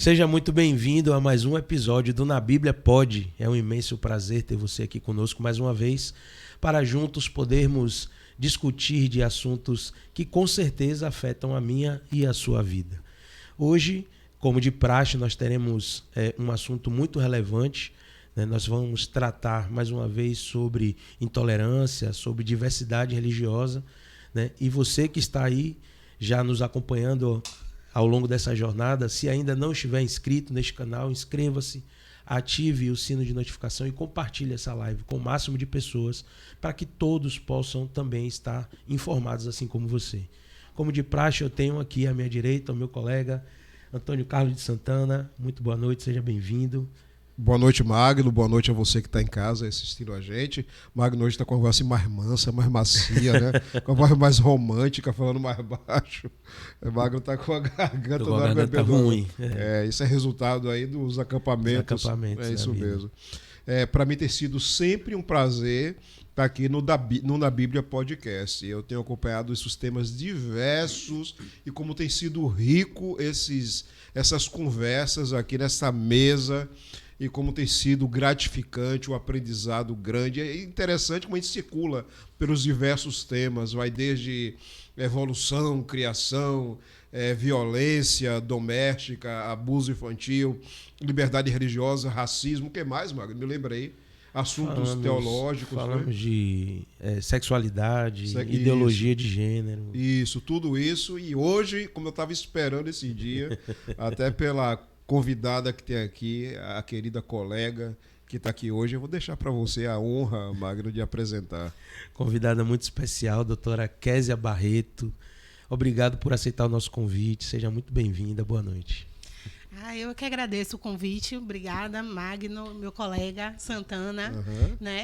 Seja muito bem-vindo a mais um episódio do Na Bíblia Pode. É um imenso prazer ter você aqui conosco mais uma vez, para juntos podermos discutir de assuntos que com certeza afetam a minha e a sua vida. Hoje, como de praxe, nós teremos um assunto muito relevante. Nós vamos tratar mais uma vez sobre intolerância, sobre diversidade religiosa. E você que está aí já nos acompanhando ao longo dessa jornada, se ainda não estiver inscrito neste canal, inscreva-se, ative o sino de notificação e compartilhe essa live com o máximo de pessoas para que todos possam também estar informados assim como você. Como de praxe, eu tenho aqui à minha direita o meu colega Antônio Carlos de Santana. Muito boa noite, seja bem-vindo. Boa noite, Magno. Boa noite a você que está em casa assistindo a gente. Magno hoje está com a voz assim mais mansa, mais macia, né? Com a voz mais romântica, falando mais baixo. O Magno está com a garganta ruim. Isso é resultado aí dos acampamentos. É isso mesmo. Para mim ter sido sempre um prazer estar aqui no Na Bíblia Podcast. Eu tenho acompanhado esses temas diversos e como tem sido rico essas conversas aqui nessa mesa. E como tem sido gratificante, um aprendizado grande. É interessante como a gente circula pelos diversos temas, vai desde evolução, criação, violência doméstica, abuso infantil, liberdade religiosa, racismo, o que mais, Magno? Me lembrei. Assuntos teológicos. Falamos de sexualidade, ideologia de gênero. Isso, tudo isso. E hoje, como eu estava esperando esse dia, até pela convidada que tem aqui, a querida colega que está aqui hoje, eu vou deixar para você a honra, Magno, de apresentar. Convidada muito especial, doutora Késia Barreto. Obrigado por aceitar o nosso convite. Seja muito bem-vinda. Boa noite. Eu que agradeço o convite. Obrigada, Magno, meu colega Santana,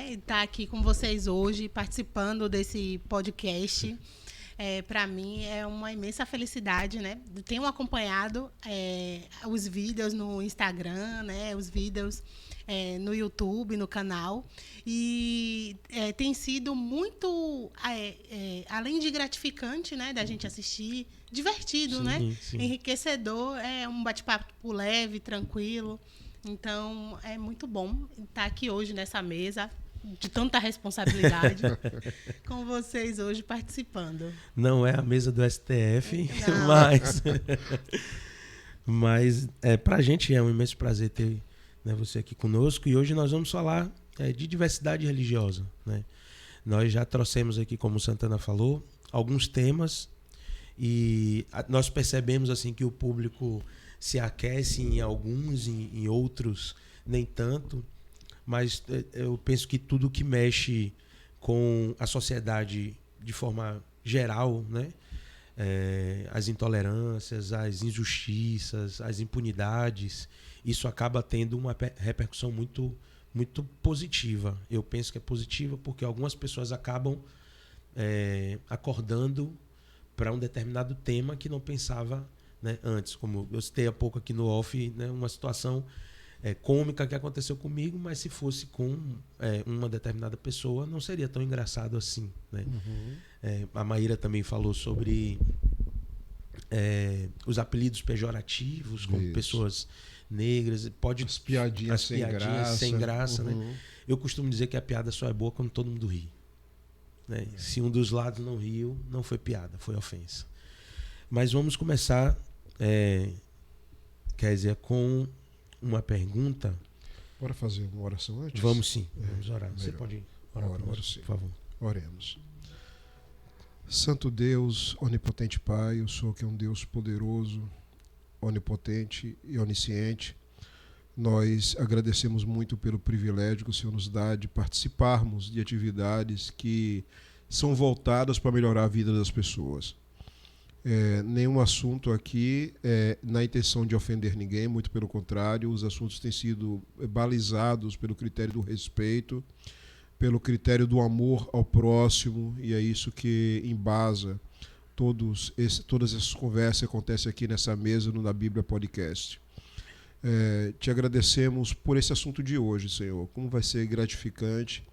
estar aqui com vocês hoje, participando desse podcast. Para mim é uma imensa felicidade, né? Tenho acompanhado os vídeos no Instagram, né? Os vídeos no YouTube, no canal, e tem sido muito, além de gratificante, né, da gente assistir, divertido, né? Sim. Enriquecedor, é um bate-papo leve, tranquilo. Então é muito bom estar aqui hoje nessa mesa de tanta responsabilidade com vocês hoje participando. Não é a mesa do STF, mas para a gente é um imenso prazer ter, né, você aqui conosco. E hoje nós vamos falar de diversidade religiosa, né? Nós já trouxemos aqui, como o Santana falou, alguns temas e nós percebemos assim que o público se aquece em alguns, em outros nem tanto. Mas eu penso que tudo que mexe com a sociedade de forma geral, né? As intolerâncias, as injustiças, as impunidades, isso acaba tendo uma repercussão muito, muito positiva. Eu penso que é positiva porque algumas pessoas acabam acordando para um determinado tema que não pensava, né, antes. Como eu citei há pouco aqui no off, né, uma situação cômica que aconteceu comigo, mas se fosse com uma determinada pessoa não seria tão engraçado assim, né? A Maíra também falou sobre os apelidos pejorativos como pessoas negras, as piadinhas sem graça, né? Eu costumo dizer que a piada só é boa quando todo mundo ri, né? Se um dos lados não riu, não foi piada, foi ofensa. Mas vamos começar, quer dizer, com uma pergunta. Bora fazer uma oração antes? Vamos sim, vamos orar. Você pode orar por favor. Oremos. Santo Deus, onipotente Pai, o Senhor que é um Deus poderoso, onipotente e onisciente, nós agradecemos muito pelo privilégio que o Senhor nos dá de participarmos de atividades que são voltadas para melhorar a vida das pessoas. Nenhum assunto aqui na intenção de ofender ninguém, muito pelo contrário, os assuntos têm sido balizados pelo critério do respeito, pelo critério do amor ao próximo, e é isso que embasa todas essas conversas que acontecem aqui nessa mesa no Na Bíblia Podcast. Te agradecemos por esse assunto de hoje, Senhor. Como vai ser gratificante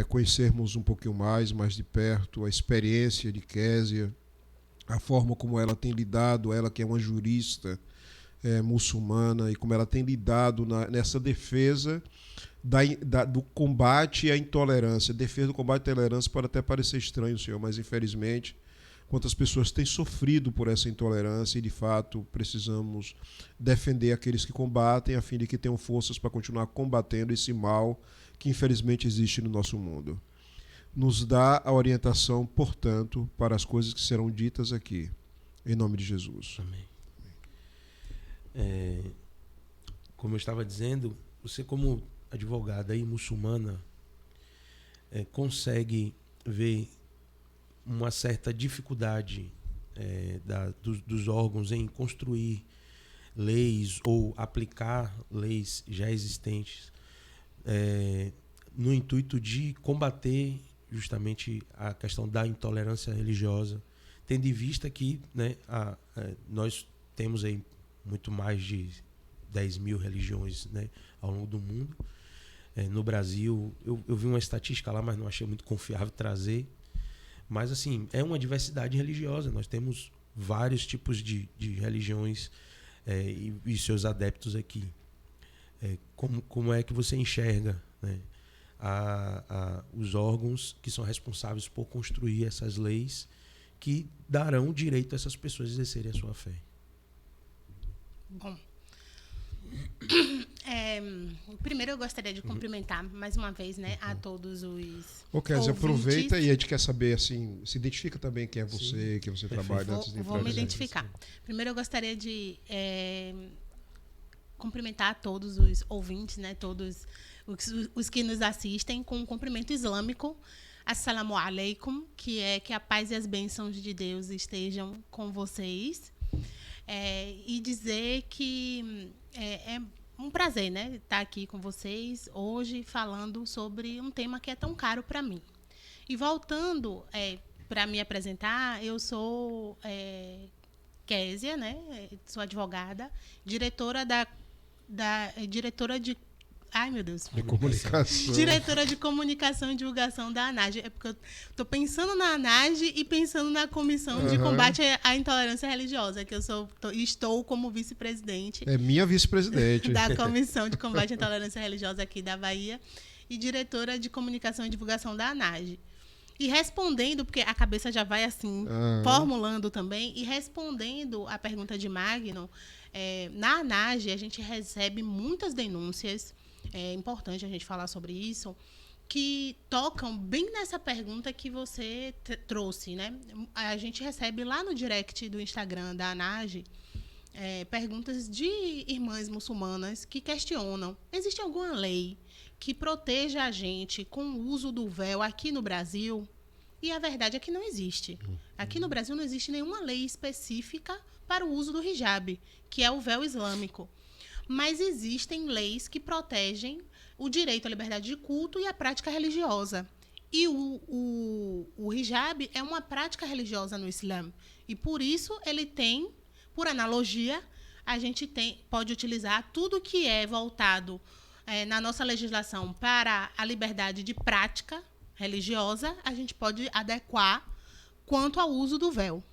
conhecermos um pouquinho mais de perto a experiência de Késia, a forma como ela tem lidado, ela que é uma jurista, muçulmana e como ela tem lidado nessa defesa do combate à intolerância. Defesa do combate à intolerância pode até parecer estranho, senhor, mas infelizmente quantas pessoas têm sofrido por essa intolerância e, de fato, precisamos defender aqueles que combatem a fim de que tenham forças para continuar combatendo esse mal que, infelizmente, existe no nosso mundo. Nos dá a orientação, portanto, para as coisas que serão ditas aqui. Em nome de Jesus. Amém. Como eu estava dizendo, você como advogada e muçulmana consegue ver uma certa dificuldade dos órgãos em construir leis ou aplicar leis já existentes no intuito de combater justamente a questão da intolerância religiosa, tendo em vista que, né, nós temos aí muito mais de 10 mil religiões, né, ao longo do mundo. No Brasil, eu vi uma estatística lá, mas não achei muito confiável trazer. Mas, assim, é uma diversidade religiosa. Nós temos vários tipos de religiões e seus adeptos aqui. Como é que você enxerga, né, os órgãos que são responsáveis por construir essas leis que darão direito a essas pessoas exercerem a sua fé? Bom, primeiro eu gostaria de cumprimentar mais uma vez, né, a todos os Kézia, aproveita e a gente quer saber, assim, se identifica também quem é você, que você trabalha. Vou me identificar. Primeiro eu gostaria de cumprimentar a todos os ouvintes, né, todos os que nos assistem, com um cumprimento islâmico. Assalamu alaikum, que é que a paz e as bênçãos de Deus estejam com vocês. E dizer que é um prazer, né, estar aqui com vocês hoje falando sobre um tema que é tão caro para mim. E voltando para me apresentar, eu sou Kézia, né, sou advogada, diretora diretora de comunicação. Diretora de comunicação e divulgação da ANAGE. É porque eu estou pensando na ANAGE e pensando na Comissão de Combate à Intolerância Religiosa, que estou como vice-presidente. É minha vice-presidente. Da Comissão de Combate à Intolerância Religiosa aqui da Bahia e diretora de comunicação e divulgação da ANAGE. E respondendo, porque a cabeça já vai assim, formulando também, e respondendo a pergunta de Magno, na ANAGE a gente recebe muitas denúncias. É importante a gente falar sobre isso, que tocam bem nessa pergunta que você trouxe, né? A gente recebe lá no direct do Instagram da ANAGE perguntas de irmãs muçulmanas que questionam: existe alguma lei que proteja a gente com o uso do véu aqui no Brasil? E a verdade é que não existe. Aqui no Brasil não existe nenhuma lei específica para o uso do hijab, que é o véu islâmico. Mas existem leis que protegem o direito à liberdade de culto e à prática religiosa. E o hijab é uma prática religiosa no Islã. E por isso ele tem, por analogia, a gente pode utilizar tudo que é voltado na nossa legislação para a liberdade de prática religiosa, a gente pode adequar quanto ao uso do véu.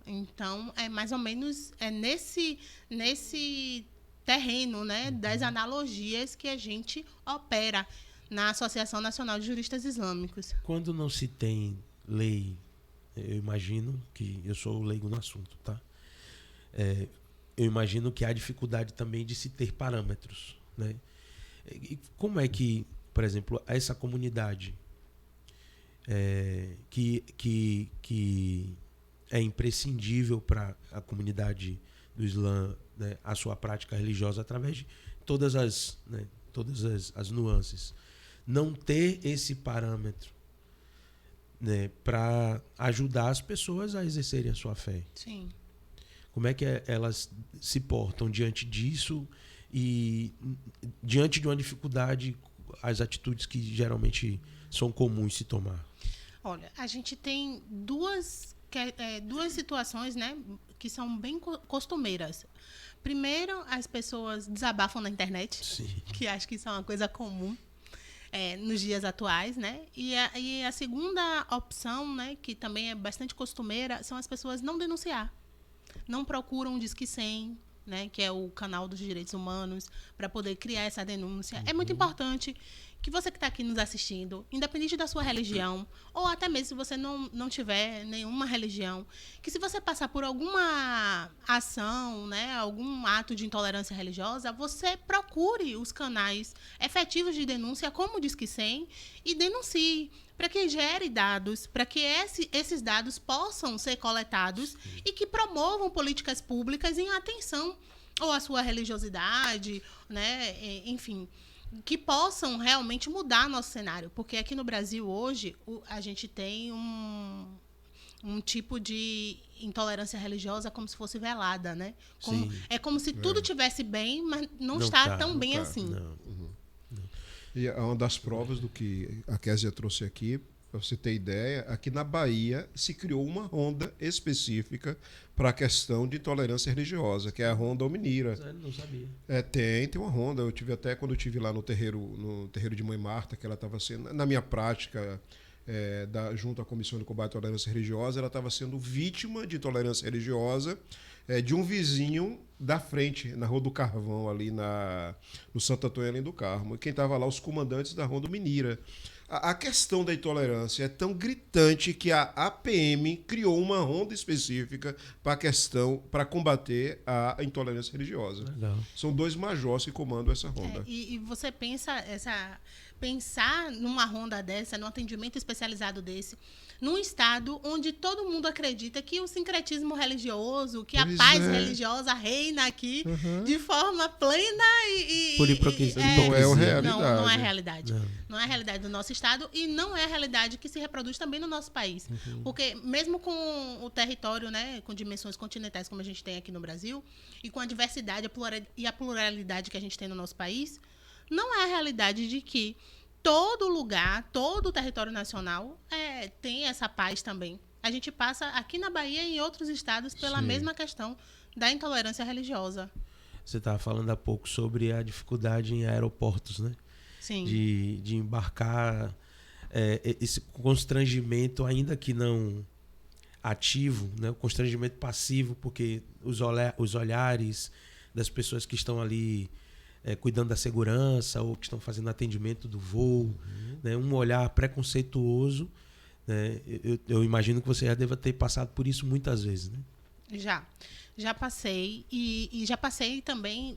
Então, é mais ou menos nesse terreno, né, das analogias que a gente opera na Associação Nacional de Juristas Islâmicos. Quando não se tem lei, eu imagino que eu sou leigo no assunto, tá? Eu imagino que há dificuldade também de se ter parâmetros, né? E como é que, por exemplo, essa comunidade que é imprescindível para a comunidade do Islã, né, a sua prática religiosa, através de todas as nuances, não ter esse parâmetro, né, para ajudar as pessoas a exercerem a sua fé? Sim. Como é que elas se portam diante disso e diante de uma dificuldade, as atitudes que geralmente são comuns se tomar? Olha, a gente tem duas situações, né, que são bem costumeiras. Primeiro, as pessoas desabafam na internet. Sim. Que acho que isso é uma coisa comum nos dias atuais, né? E a segunda opção, né, que também é bastante costumeira, são as pessoas não denunciar. Não procuram um Disque 100, né, que é o canal dos direitos humanos, para poder criar essa denúncia. É muito importante que você que está aqui nos assistindo, independente da sua religião, ou até mesmo se você não tiver nenhuma religião, que se você passar por alguma ação, né, algum ato de intolerância religiosa, você procure os canais efetivos de denúncia, como o Disque 100, e denuncie, para que gere dados, para que esses dados possam ser coletados e que promovam políticas públicas em atenção ou à sua religiosidade, né, enfim, que possam realmente mudar nosso cenário. Porque aqui no Brasil, hoje, a gente tem um tipo de intolerância religiosa como se fosse velada, né? É como se tudo tivesse bem, mas não está tão bem assim. Não. E é uma das provas do que a Kézia trouxe aqui, para você ter ideia, aqui na Bahia se criou uma ronda específica para a questão de intolerância religiosa, que é a Ronda Alminira. Não sabia. Tem uma ronda. Eu tive até quando eu estive lá no terreiro de Mãe Marta, que ela estava sendo, na minha prática, junto à Comissão de Combate à Intolerância Religiosa, ela estava sendo vítima de intolerância religiosa de um vizinho da frente, na Rua do Carvão, ali no Santo Antônio Além do Carmo. E quem estava lá, os comandantes da Ronda Mineira. A questão da intolerância é tão gritante que a APM criou uma ronda específica para combater a intolerância religiosa. Legal. São 2 majores que comandam essa ronda. E você pensar numa ronda dessa, num atendimento especializado desse, num estado onde todo mundo acredita que o sincretismo religioso, que a paz religiosa reina aqui de forma plena por hipocrisia. Não é a realidade. Não é a realidade. Não é a realidade do nosso estado e não é a realidade que se reproduz também no nosso país. Porque mesmo com o território, né, com dimensões continentais como a gente tem aqui no Brasil, e com a diversidade e a pluralidade que a gente tem no nosso país, não é a realidade de que todo lugar, todo o território nacional tem essa paz também. A gente passa aqui na Bahia e em outros estados pela mesma questão da intolerância religiosa. Você estava falando há pouco sobre a dificuldade em aeroportos, né? Sim. De embarcar esse constrangimento, ainda que não ativo, né? O constrangimento passivo, porque os olhares das pessoas que estão ali cuidando da segurança ou que estão fazendo atendimento do voo, né? Um olhar preconceituoso, né? Eu imagino que você já deva ter passado por isso muitas vezes, né? Já passei e já passei também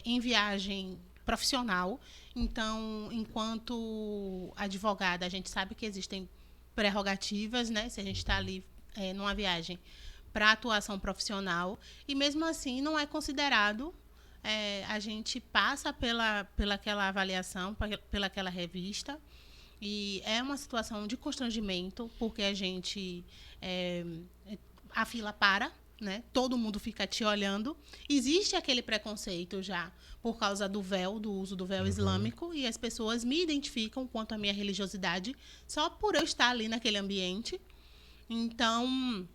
em viagem profissional. Então, enquanto advogada, a gente sabe que existem prerrogativas, né? Se a gente está ali numa viagem para atuação profissional, e mesmo assim não é considerado. A gente passa pela aquela avaliação, pela aquela revista, e é uma situação de constrangimento, porque a fila para, né? Todo mundo fica te olhando. Existe aquele preconceito já por causa do uso do véu islâmico, e as pessoas me identificam quanto à minha religiosidade só por eu estar ali naquele ambiente. Então,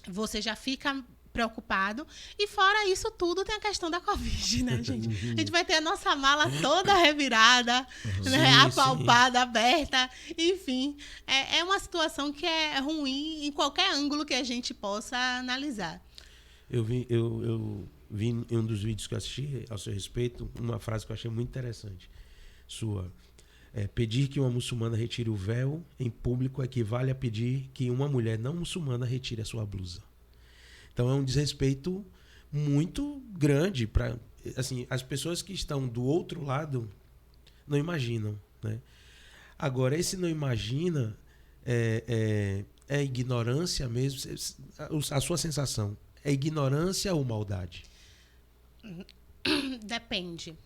você já fica preocupado. E fora isso tudo, tem a questão da Covid, né, gente? A gente vai ter a nossa mala toda revirada, né, apalpada, aberta, enfim. É uma situação que é ruim em qualquer ângulo que a gente possa analisar. Eu vi em um dos vídeos que eu assisti ao seu respeito uma frase que eu achei muito interessante sua. Pedir que uma muçulmana retire o véu em público equivale a pedir que uma mulher não muçulmana retire a sua blusa. Então é um desrespeito muito grande para, assim, as pessoas que estão do outro lado não imaginam, né? Agora, esse não imagina é ignorância mesmo. A sua sensação é ignorância ou maldade? Depende.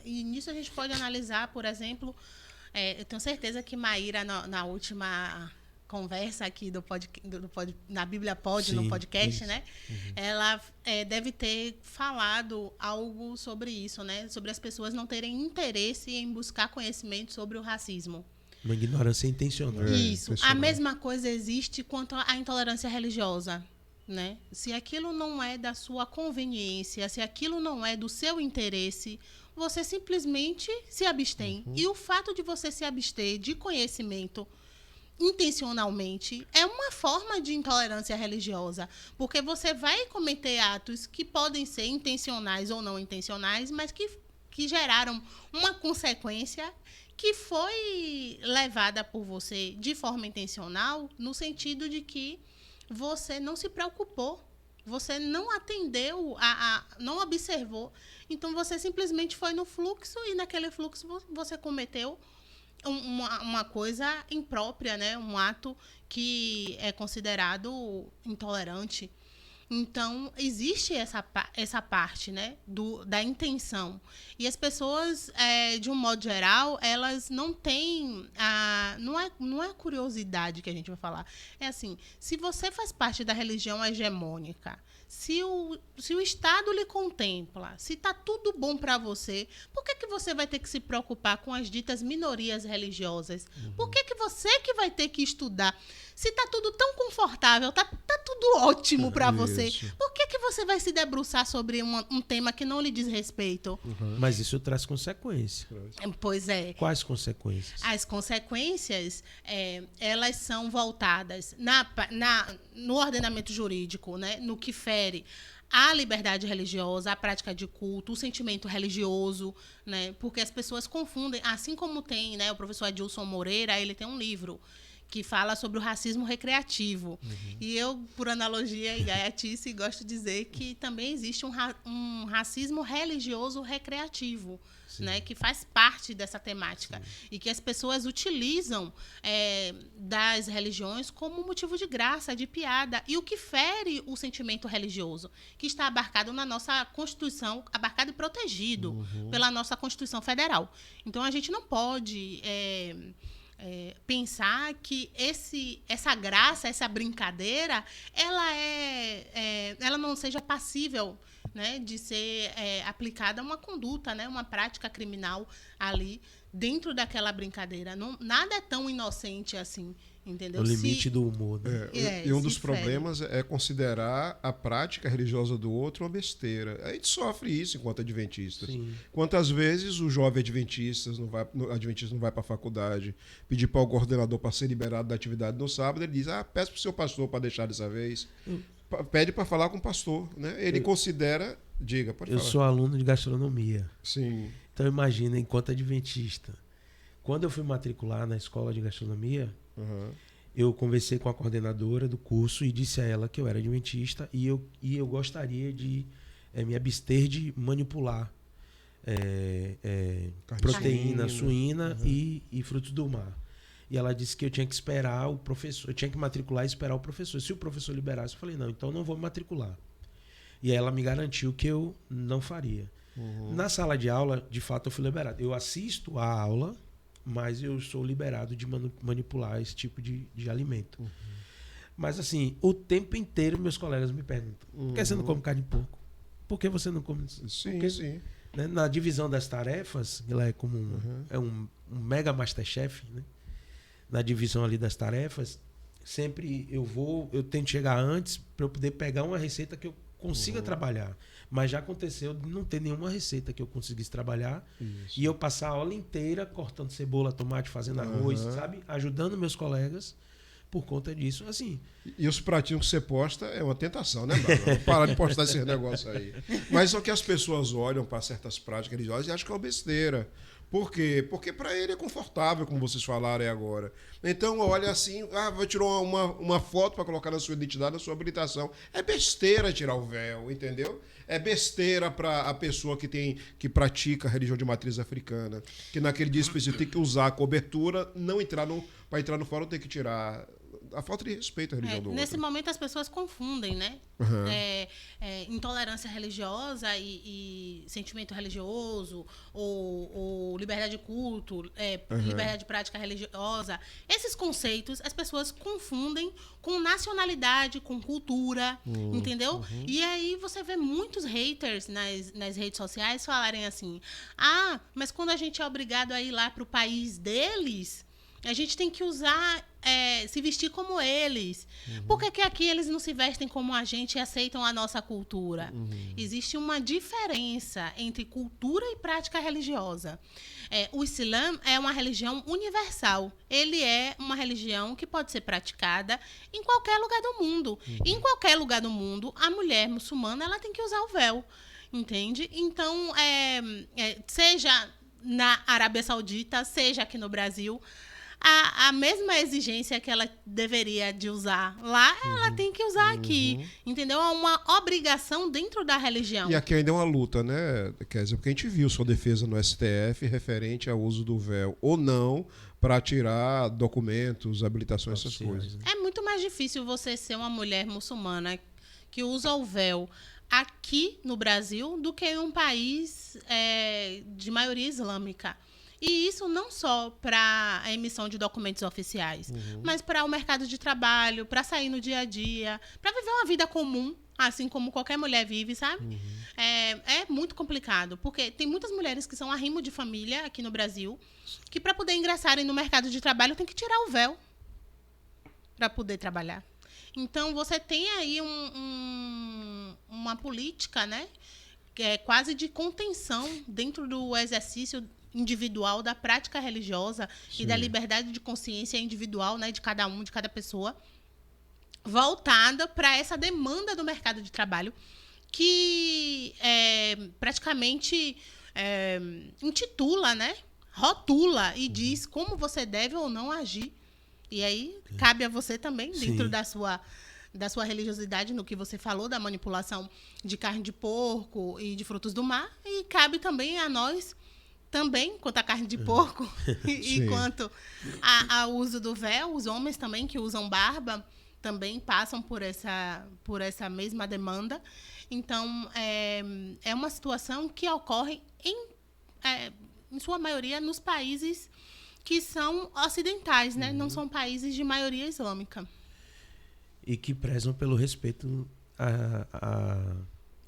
E nisso a gente pode analisar, por exemplo, eu tenho certeza que Maíra, na última conversa aqui na Bíblia Pode, no podcast, isso, né? Ela deve ter falado algo sobre isso, né? Sobre as pessoas não terem interesse em buscar conhecimento sobre o racismo. Uma ignorância intencional. Isso. A mesma coisa existe quanto à intolerância religiosa, né? Se aquilo não é da sua conveniência, se aquilo não é do seu interesse, você simplesmente se abstém. E o fato de você se abster de conhecimento intencionalmente, é uma forma de intolerância religiosa, porque você vai cometer atos que podem ser intencionais ou não intencionais, mas que geraram uma consequência que foi levada por você de forma intencional, no sentido de que você não se preocupou, você não atendeu, não observou. Então, você simplesmente foi no fluxo e naquele fluxo você cometeu uma coisa imprópria, né? Um ato que é considerado intolerante. Então, existe essa parte, né, da intenção. E as pessoas, de um modo geral, elas não têm... não é a curiosidade que a gente vai falar. É assim, se você faz parte da religião hegemônica, se o Estado lhe contempla, se está tudo bom para você, por que você vai ter que se preocupar com as ditas minorias religiosas? Por que você que vai ter que estudar? Se está tudo tão confortável, tá tudo ótimo para você, por que você vai se debruçar sobre um tema que não lhe diz respeito? Mas isso traz consequências. Pois é. Quais consequências? As consequências, elas são voltadas no ordenamento jurídico, né, no que fere a liberdade religiosa, a prática de culto, o sentimento religioso, né, porque as pessoas confundem, assim como tem, né, o professor Adilson Moreira, ele tem um livro que fala sobre o racismo recreativo. E eu, por analogia e gaiatice, gosto de dizer que também existe um racismo religioso recreativo, né, que faz parte dessa temática. Sim. E que as pessoas utilizam das religiões como motivo de graça, de piada, e o que fere o sentimento religioso, que está abarcado na nossa Constituição, abarcado e protegido pela nossa Constituição Federal. Então, a gente não pode... pensar que essa graça, essa brincadeira, ela não seja passível, né, de ser aplicada uma conduta, né, uma prática criminal ali dentro daquela brincadeira. Nada é tão inocente assim. Entendeu? O limite do humor. Né? E um dos problemas é considerar a prática religiosa do outro uma besteira. A gente sofre isso enquanto adventistas. Sim. Quantas vezes o jovem adventista não vai para a faculdade, pedir para o coordenador para ser liberado da atividade no sábado, ele diz, peço para o seu pastor para deixar dessa vez. Pede para falar com o pastor. Né? Ele considera... Diga, pode falar. Eu sou aluno de gastronomia. Sim. Então imagina, enquanto adventista, quando eu fui matricular na escola de gastronomia, eu conversei com a coordenadora do curso e disse a ela que eu era adventista e eu gostaria de me abster de manipular proteína suína e frutos do mar. E ela disse que eu tinha que esperar o professor, eu tinha que matricular e esperar o professor. Se o professor liberasse, eu falei, não, então não vou me matricular. E aí ela me garantiu que eu não faria. Na sala de aula, de fato, eu fui liberado. Eu assisto a aula, mas eu sou liberado de manipular esse tipo de alimento. Mas assim, o tempo inteiro meus colegas me perguntam, por que você não come carne de porco? Por que você não come... Sim, sim. Né, na divisão das tarefas, ela é como um mega masterchef, né? Na divisão ali das tarefas, sempre eu tento chegar antes para eu poder pegar uma receita que eu consiga trabalhar. Mas já aconteceu de não ter nenhuma receita que eu conseguisse trabalhar. Isso. E eu passar a aula inteira cortando cebola, tomate, fazendo arroz, sabe? Ajudando meus colegas por conta disso. Assim, e os pratinhos que você posta é uma tentação, né, Bárbara? Vou parar de postar esse negócio aí. Mas só que as pessoas olham para certas práticas religiosas e acham que é uma besteira. Por quê? Porque para ele é confortável, como vocês falaram aí agora. Então, olha assim, vai tirar uma foto para colocar na sua identidade, na sua habilitação. É besteira tirar o véu, entendeu? É besteira para a pessoa que pratica a religião de matriz africana, que naquele dia específico tem que usar a cobertura, para entrar no fórum tem que tirar... A falta de respeito à religião do outro. Nesse momento as pessoas confundem, né? Intolerância religiosa e sentimento religioso, ou liberdade de culto, liberdade de prática religiosa. Esses conceitos as pessoas confundem com nacionalidade, com cultura, entendeu? E aí você vê muitos haters nas redes sociais falarem assim, mas quando a gente é obrigado a ir lá para o país deles... A gente tem que usar, se vestir como eles. Por que aqui eles não se vestem como a gente e aceitam a nossa cultura? Existe uma diferença entre cultura e prática religiosa. O Islã é uma religião universal. Ele é uma religião que pode ser praticada em qualquer lugar do mundo. E em qualquer lugar do mundo, a mulher muçulmana ela tem que usar o véu. Entende? Então, seja na Arábia Saudita, seja aqui no Brasil, a mesma exigência que ela deveria de usar lá, ela tem que usar aqui. Entendeu? É uma obrigação dentro da religião. E aqui ainda é uma luta, né, Kézia? Porque a gente viu sua defesa no STF referente ao uso do véu ou não para tirar documentos, habilitações, essas coisas. É muito mais difícil você ser uma mulher muçulmana que usa o véu aqui no Brasil do que em um país de maioria islâmica. E isso não só para a emissão de documentos oficiais, mas para o mercado de trabalho, para sair no dia a dia, para viver uma vida comum, assim como qualquer mulher vive, sabe? É muito complicado, porque tem muitas mulheres que são arrimo de família aqui no Brasil, que para poder ingressarem no mercado de trabalho tem que tirar o véu para poder trabalhar. Então, você tem aí uma política, né, que é quase de contenção dentro do exercício individual da prática religiosa e da liberdade de consciência individual, né, de cada um, de cada pessoa, voltada para essa demanda do mercado de trabalho que praticamente intitula, né, rotula e diz como você deve ou não agir. E aí, cabe a você também, dentro da sua religiosidade, no que você falou, da manipulação de carne de porco e de frutos do mar. E cabe também a nós, também, quanto à carne de porco e quanto ao uso do véu. Os homens também, que usam barba, também passam por essa mesma demanda. Então, é uma situação que ocorre, em sua maioria, nos países que são ocidentais, né? Não são países de maioria islâmica. E que prezam pelo respeito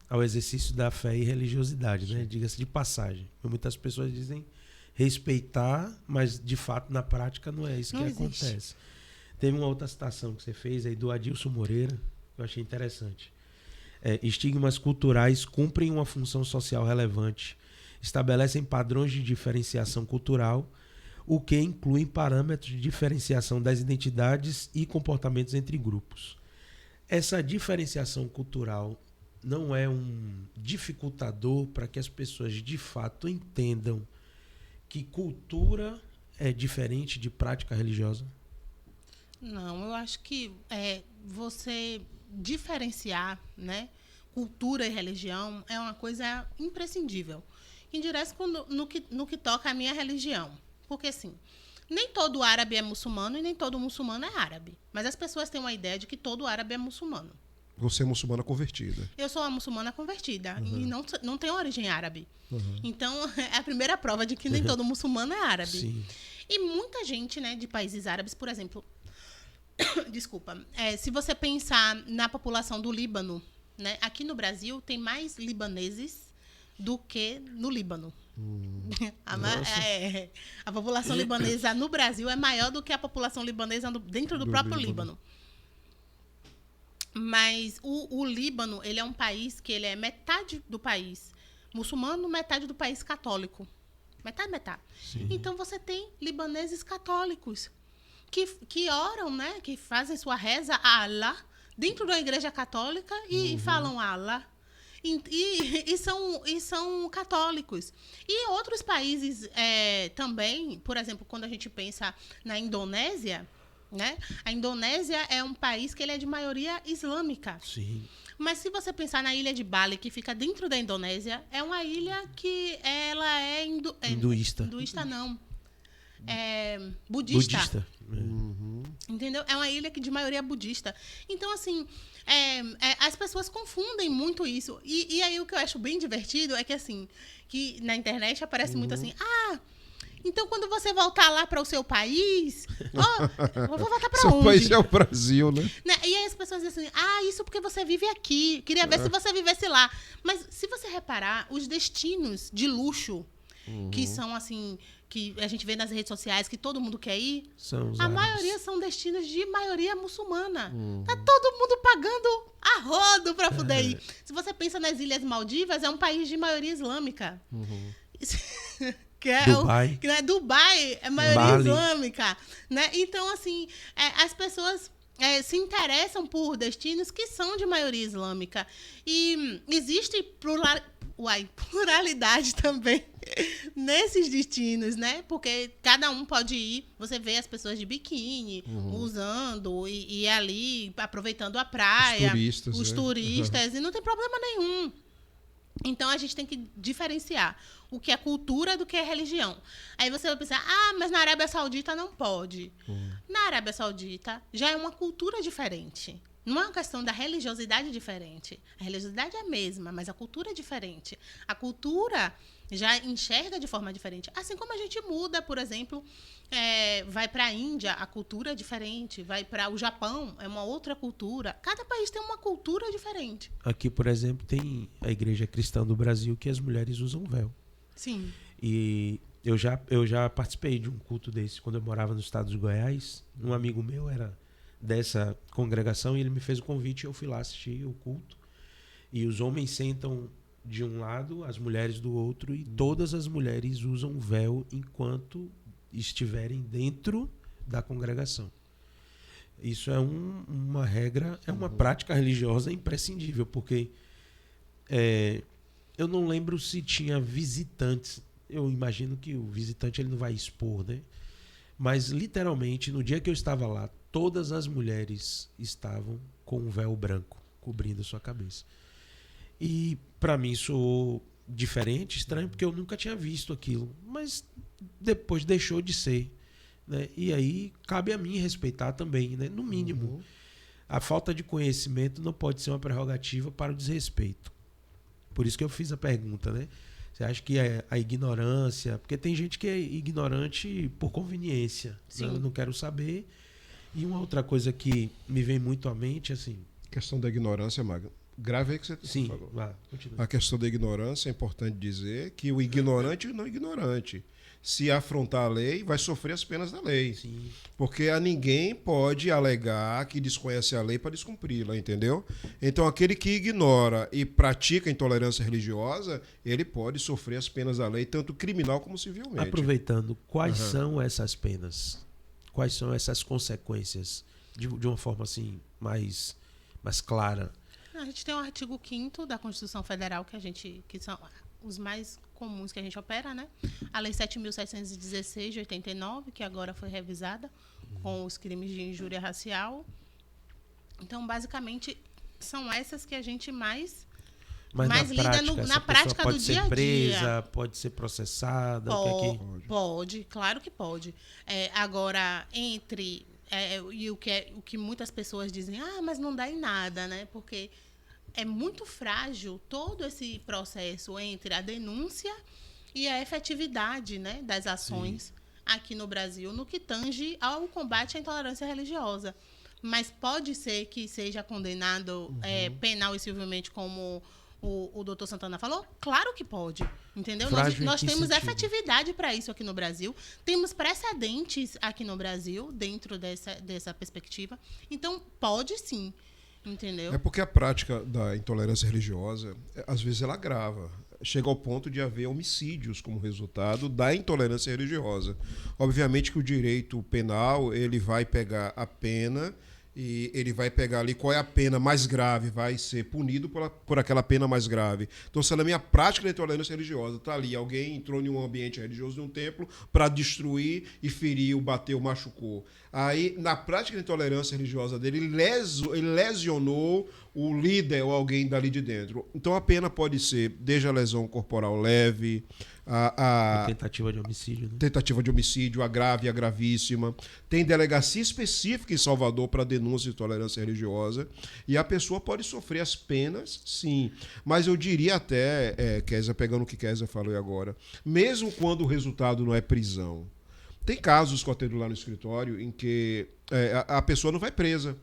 ao exercício da fé e religiosidade, né? Diga-se de passagem. Muitas pessoas dizem respeitar, mas de fato na prática não é isso que acontece. Teve uma outra citação que você fez aí do Adilson Moreira, que eu achei interessante. Estigmas culturais cumprem uma função social relevante, estabelecem padrões de diferenciação cultural, o que inclui parâmetros de diferenciação das identidades e comportamentos entre grupos. Essa diferenciação cultural não é um dificultador para que as pessoas de fato entendam que cultura é diferente de prática religiosa? Não, eu acho que você diferenciar, né, cultura e religião é uma coisa imprescindível. Indireta no que toca à minha religião. Porque, assim, nem todo árabe é muçulmano e nem todo muçulmano é árabe. Mas as pessoas têm uma ideia de que todo árabe é muçulmano. Você é muçulmana convertida. Eu sou uma muçulmana convertida e não tenho origem árabe. Então, é a primeira prova de que nem todo muçulmano é árabe. Sim. E muita gente, né, de países árabes, por exemplo... Desculpa. Se você pensar na população do Líbano, né, aqui no Brasil tem mais libaneses do que no Líbano. A população libanesa no Brasil é maior do que a população libanesa dentro do próprio Líbano. Mas o Líbano, ele é um país que ele é metade do país muçulmano, metade do país católico. Metade. Sim. Então você tem libaneses católicos que oram, né, que fazem sua reza a Allah dentro da igreja católica e falam Allah. E são católicos. E outros países também, por exemplo, quando a gente pensa na Indonésia, né? A Indonésia é um país que ele é de maioria islâmica. Sim. Mas se você pensar na ilha de Bali, que fica dentro da Indonésia, é uma ilha que ela é hinduísta. Hinduísta não. Budista. Uhum. Entendeu? É uma ilha que de maioria budista. Então, assim, as pessoas confundem muito isso. E aí o que eu acho bem divertido é que, assim, que na internet aparece muito assim, então quando você voltar lá para o seu país, eu vou voltar para onde? Seu país é o Brasil, né? E aí as pessoas dizem assim, isso porque você vive aqui. Queria ver se você vivesse lá. Mas se você reparar, os destinos de luxo, que são, assim, que a gente vê nas redes sociais que todo mundo quer ir, São os a árabes. maioria são destinos de maioria muçulmana. Tá todo mundo pagando a rodo para poder ir. Se você pensa nas Ilhas Maldivas, é um país de maioria islâmica. Que é Dubai. que é Dubai, é maioria Bali. islâmica, né? Então, assim, as pessoas se interessam por destinos que são de maioria islâmica. E existe pluralidade também nesses destinos, né? Porque cada um pode ir, você vê as pessoas de biquíni usando e ali aproveitando a praia, os turistas, e não tem problema nenhum. Então, a gente tem que diferenciar o que é cultura do que é religião. Aí você vai pensar, mas na Arábia Saudita não pode. Na Arábia Saudita já é uma cultura diferente. Não é uma questão da religiosidade diferente. A religiosidade é a mesma, mas a cultura é diferente. A cultura já enxerga de forma diferente. Assim como a gente muda, por exemplo, vai para a Índia, a cultura é diferente. Vai para o Japão, é uma outra cultura. Cada país tem uma cultura diferente. Aqui, por exemplo, tem a Igreja Cristã do Brasil que as mulheres usam véu. Sim. E eu já participei de um culto desse quando eu morava no estado de Goiás. Um amigo meu era dessa congregação e ele me fez o convite e eu fui lá assistir o culto. E os homens sentam de um lado, as mulheres do outro, e todas as mulheres usam véu enquanto estiverem dentro da congregação. Isso é uma regra, é uma prática religiosa imprescindível, porque eu não lembro se tinha visitantes. Eu imagino que o visitante ele não vai expor, né? Mas, literalmente, no dia que eu estava lá, todas as mulheres estavam com um véu branco cobrindo a sua cabeça. E, para mim, soou diferente, estranho, porque eu nunca tinha visto aquilo. Mas depois deixou de ser, né? E aí, cabe a mim respeitar também, né? No mínimo. A falta de conhecimento não pode ser uma prerrogativa para o desrespeito. Por isso que eu fiz a pergunta, né? Você acha que a ignorância... Porque tem gente que é ignorante por conveniência. Né? Eu não quero saber. E uma outra coisa que me vem muito à mente, assim... A questão da ignorância, Magno. Grave aí que você Sim, falou. Continua. A questão da ignorância, é importante dizer que o ignorante e o não ignorante, se afrontar a lei, vai sofrer as penas da lei. Sim. Porque a ninguém pode alegar que desconhece a lei para descumpri-la, entendeu? Então, aquele que ignora e pratica intolerância religiosa, ele pode sofrer as penas da lei, tanto criminal como civilmente. Aproveitando, quais são essas penas? Quais são essas consequências? De uma forma assim, mais clara. A gente tem o artigo 5º da Constituição Federal, que são os mais comuns que a gente opera, né? A Lei 7.716 de 89, que agora foi revisada, com os crimes de injúria racial. Então, basicamente, são essas que a gente mais lida na prática do dia a dia. Pode ser presa, pode ser processada? Pode, claro que pode. Agora, e o que muitas pessoas dizem, mas não dá em nada, né? Porque é muito frágil todo esse processo entre a denúncia e a efetividade, né, das ações aqui no Brasil, no que tange ao combate à intolerância religiosa. Mas pode ser que seja condenado penal e civilmente, como o doutor Santana falou? Claro que pode, entendeu? Nós temos efetividade para isso aqui no Brasil, temos precedentes aqui no Brasil dentro dessa perspectiva, então pode sim, entendeu? É porque a prática da intolerância religiosa, às vezes ela agrava, chega ao ponto de haver homicídios como resultado da intolerância religiosa. Obviamente que o direito penal, ele vai pegar a pena e ele vai pegar ali qual é a pena mais grave, vai ser punido por aquela pena mais grave. Então, se na minha prática da intolerância religiosa está ali, alguém entrou em um ambiente religioso de um templo para destruir e feriu, bateu, machucou. Aí, na prática da intolerância religiosa dele, ele lesionou o líder ou alguém dali de dentro. Então, a pena pode ser desde a lesão corporal leve, a tentativa de homicídio. Né? Tentativa de homicídio, a grave e a gravíssima. Tem delegacia específica em Salvador para denúncia de intolerância religiosa. E a pessoa pode sofrer as penas, sim. Mas eu diria até, Kézia, pegando o que Kézia falou agora, mesmo quando o resultado não é prisão. Tem casos que eu atendo lá no escritório em que a pessoa não vai presa.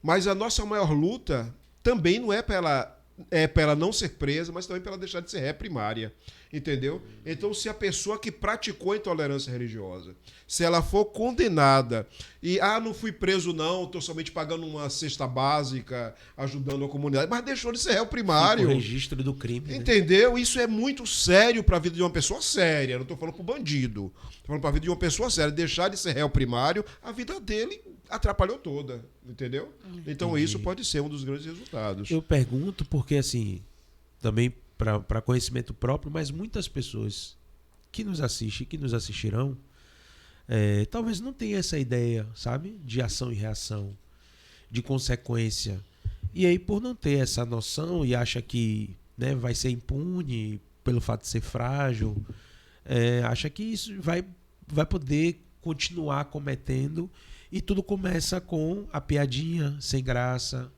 Mas a nossa maior luta também não é para ela para ela não ser presa, mas também para ela deixar de ser ré primária. Entendeu? Então, se a pessoa que praticou intolerância religiosa, se ela for condenada e, não fui preso não, estou somente pagando uma cesta básica, ajudando a comunidade, mas deixou de ser réu primário. Fica o registro do crime. Entendeu? Né? Isso é muito sério para a vida de uma pessoa séria. Não estou falando para o bandido. Estou falando para a vida de uma pessoa séria. Deixar de ser réu primário, a vida dele atrapalhou toda. Entendeu? Então, Entendi. isso pode ser um dos grandes resultados. Eu pergunto porque, assim, também para conhecimento próprio, mas muitas pessoas que nos assistem, que nos assistirão, talvez não tenham essa ideia, sabe? De ação e reação, de consequência. E aí, por não ter essa noção e acha que, né, vai ser impune pelo fato de ser frágil, acha que isso vai poder continuar cometendo, e tudo começa com a piadinha sem graça,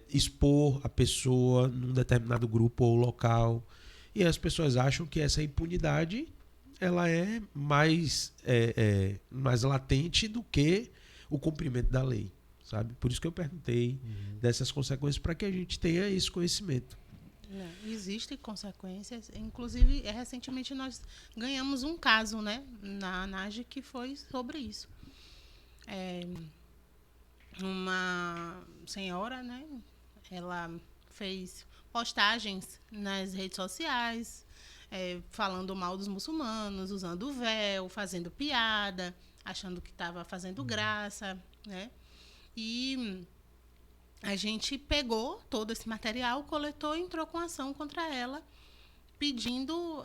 expor a pessoa num determinado grupo ou local, e as pessoas acham que essa impunidade ela é mais latente do que o cumprimento da lei, sabe? Por isso que eu perguntei dessas consequências, para que a gente tenha esse conhecimento. Existem consequências, inclusive recentemente nós ganhamos um caso, né, na ANAGE que foi sobre isso. Uma senhora, né, ela fez postagens nas redes sociais, falando mal dos muçulmanos, usando o véu, fazendo piada, achando que estava fazendo graça, né? E a gente pegou todo esse material, coletou e entrou com ação contra ela, pedindo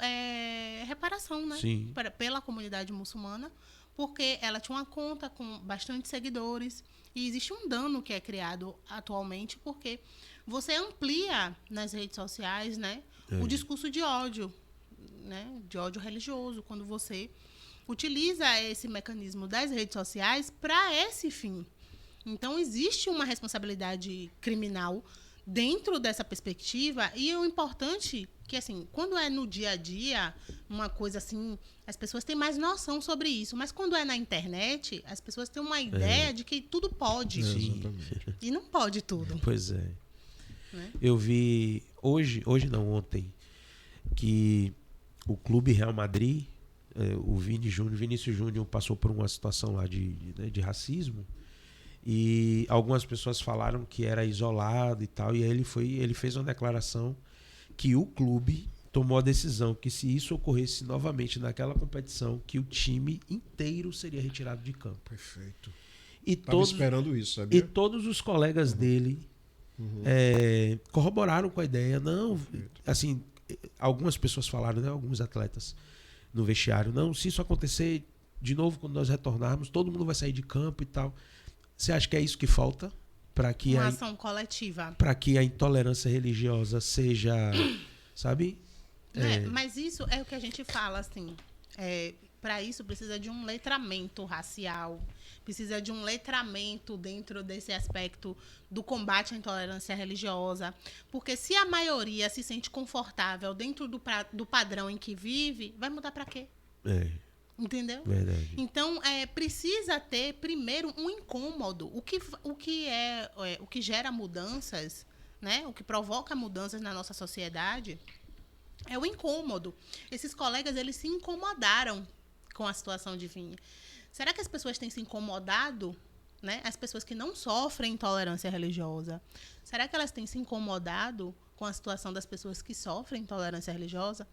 reparação, né? Sim. Pela comunidade muçulmana, porque ela tinha uma conta com bastante seguidores e existe um dano que é criado atualmente porque você amplia nas redes sociais, né, o discurso de ódio, né, de ódio religioso, quando você utiliza esse mecanismo das redes sociais para esse fim. Então, existe uma responsabilidade criminal dentro dessa perspectiva, e o importante que, assim, quando é no dia a dia, uma coisa assim, as pessoas têm mais noção sobre isso, mas quando é na internet, as pessoas têm uma ideia de que tudo pode. Sim. E não pode tudo. Pois é. Né? Eu vi ontem, que o Clube Real Madrid, o Vinícius Júnior passou por uma situação lá de racismo, e algumas pessoas falaram que era isolado e tal, e aí ele fez uma declaração que o clube tomou a decisão que, se isso ocorresse novamente naquela competição, que o time inteiro seria retirado de campo. Perfeito. Estava esperando isso, sabia? E todos os colegas dele corroboraram com a ideia. Não, assim, algumas pessoas falaram, né, alguns atletas no vestiário, não, se isso acontecer de novo quando nós retornarmos, todo mundo vai sair de campo e tal. Você acha que é isso que falta para que uma ação coletiva, para que a intolerância religiosa seja, sabe? Mas isso é o que a gente fala, assim. Para isso precisa de um letramento racial, precisa de um letramento dentro desse aspecto do combate à intolerância religiosa, porque se a maioria se sente confortável dentro do padrão em que vive, vai mudar para quê? Entendeu? Verdade. Então, precisa ter, primeiro, um incômodo. O que gera mudanças, né? O que provoca mudanças na nossa sociedade é o incômodo. Esses colegas, eles se incomodaram com a situação de Vinha. Será que as pessoas têm se incomodado, né? As pessoas que não sofrem intolerância religiosa, será que elas têm se incomodado com a situação das pessoas que sofrem intolerância religiosa?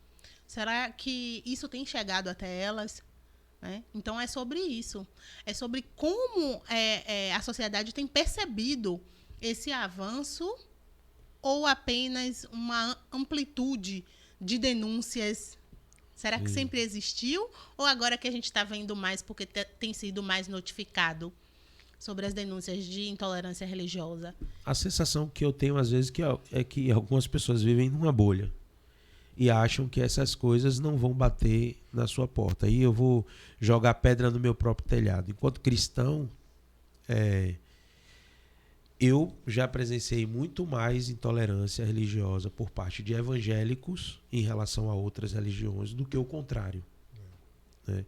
Será que isso tem chegado até elas? Então, é sobre isso. É sobre como a sociedade tem percebido esse avanço, ou apenas uma amplitude de denúncias. Será que sempre existiu? Ou agora que a gente está vendo mais porque tem sido mais notificado sobre as denúncias de intolerância religiosa? A sensação que eu tenho às vezes é que algumas pessoas vivem numa bolha e acham que essas coisas não vão bater na sua porta. Aí eu vou jogar pedra no meu próprio telhado. Enquanto cristão, eu já presenciei muito mais intolerância religiosa por parte de evangélicos em relação a outras religiões do que o contrário. Né?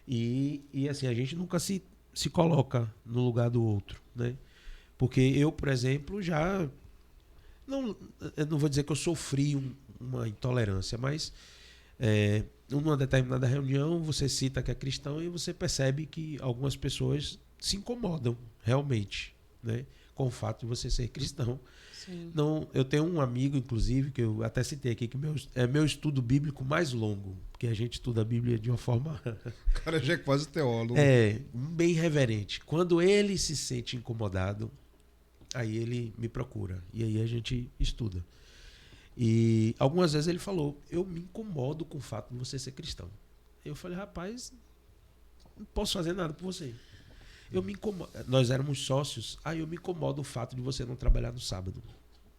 E assim, a gente nunca se coloca no lugar do outro. Né? Porque eu, por exemplo, já eu não vou dizer que eu sofri uma intolerância, mas numa determinada reunião você cita que é cristão e você percebe que algumas pessoas se incomodam realmente, né, com o fato de você ser cristão. Sim. Não, eu tenho um amigo, inclusive, que eu até citei aqui, que é meu estudo bíblico mais longo, porque a gente estuda a Bíblia de uma forma... O cara já é quase teólogo. Bem reverente. Quando ele se sente incomodado, aí ele me procura. E aí a gente estuda. E algumas vezes ele falou, eu me incomodo com o fato de você ser cristão. Eu falei, rapaz, não posso fazer nada por você. Eu me incomodo. Nós éramos sócios, aí eu me incomodo o fato de você não trabalhar no sábado.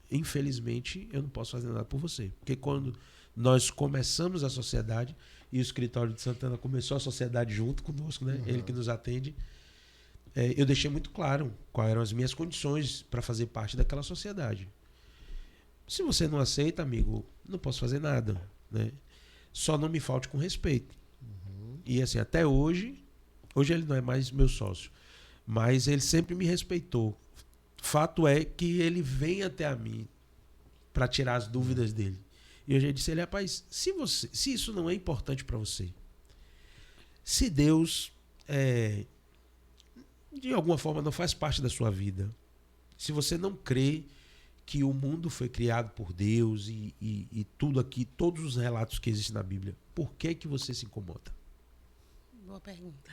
Infelizmente, eu não posso fazer nada por você. Porque quando nós começamos a sociedade, e o escritório de Santana começou a sociedade junto conosco, né? Ele que nos atende, eu deixei muito claro quais eram as minhas condições para fazer parte daquela sociedade. Se você não aceita, amigo, não posso fazer nada, né? Só não me falte com respeito. E assim, até hoje ele não é mais meu sócio, mas ele sempre me respeitou. Fato é que ele vem até a mim para tirar as dúvidas dele. E eu já disse a ele, rapaz, se isso não é importante para você, se Deus de alguma forma não faz parte da sua vida, se você não crê que o mundo foi criado por Deus e tudo aqui, todos os relatos que existem na Bíblia, por que você se incomoda? Boa pergunta.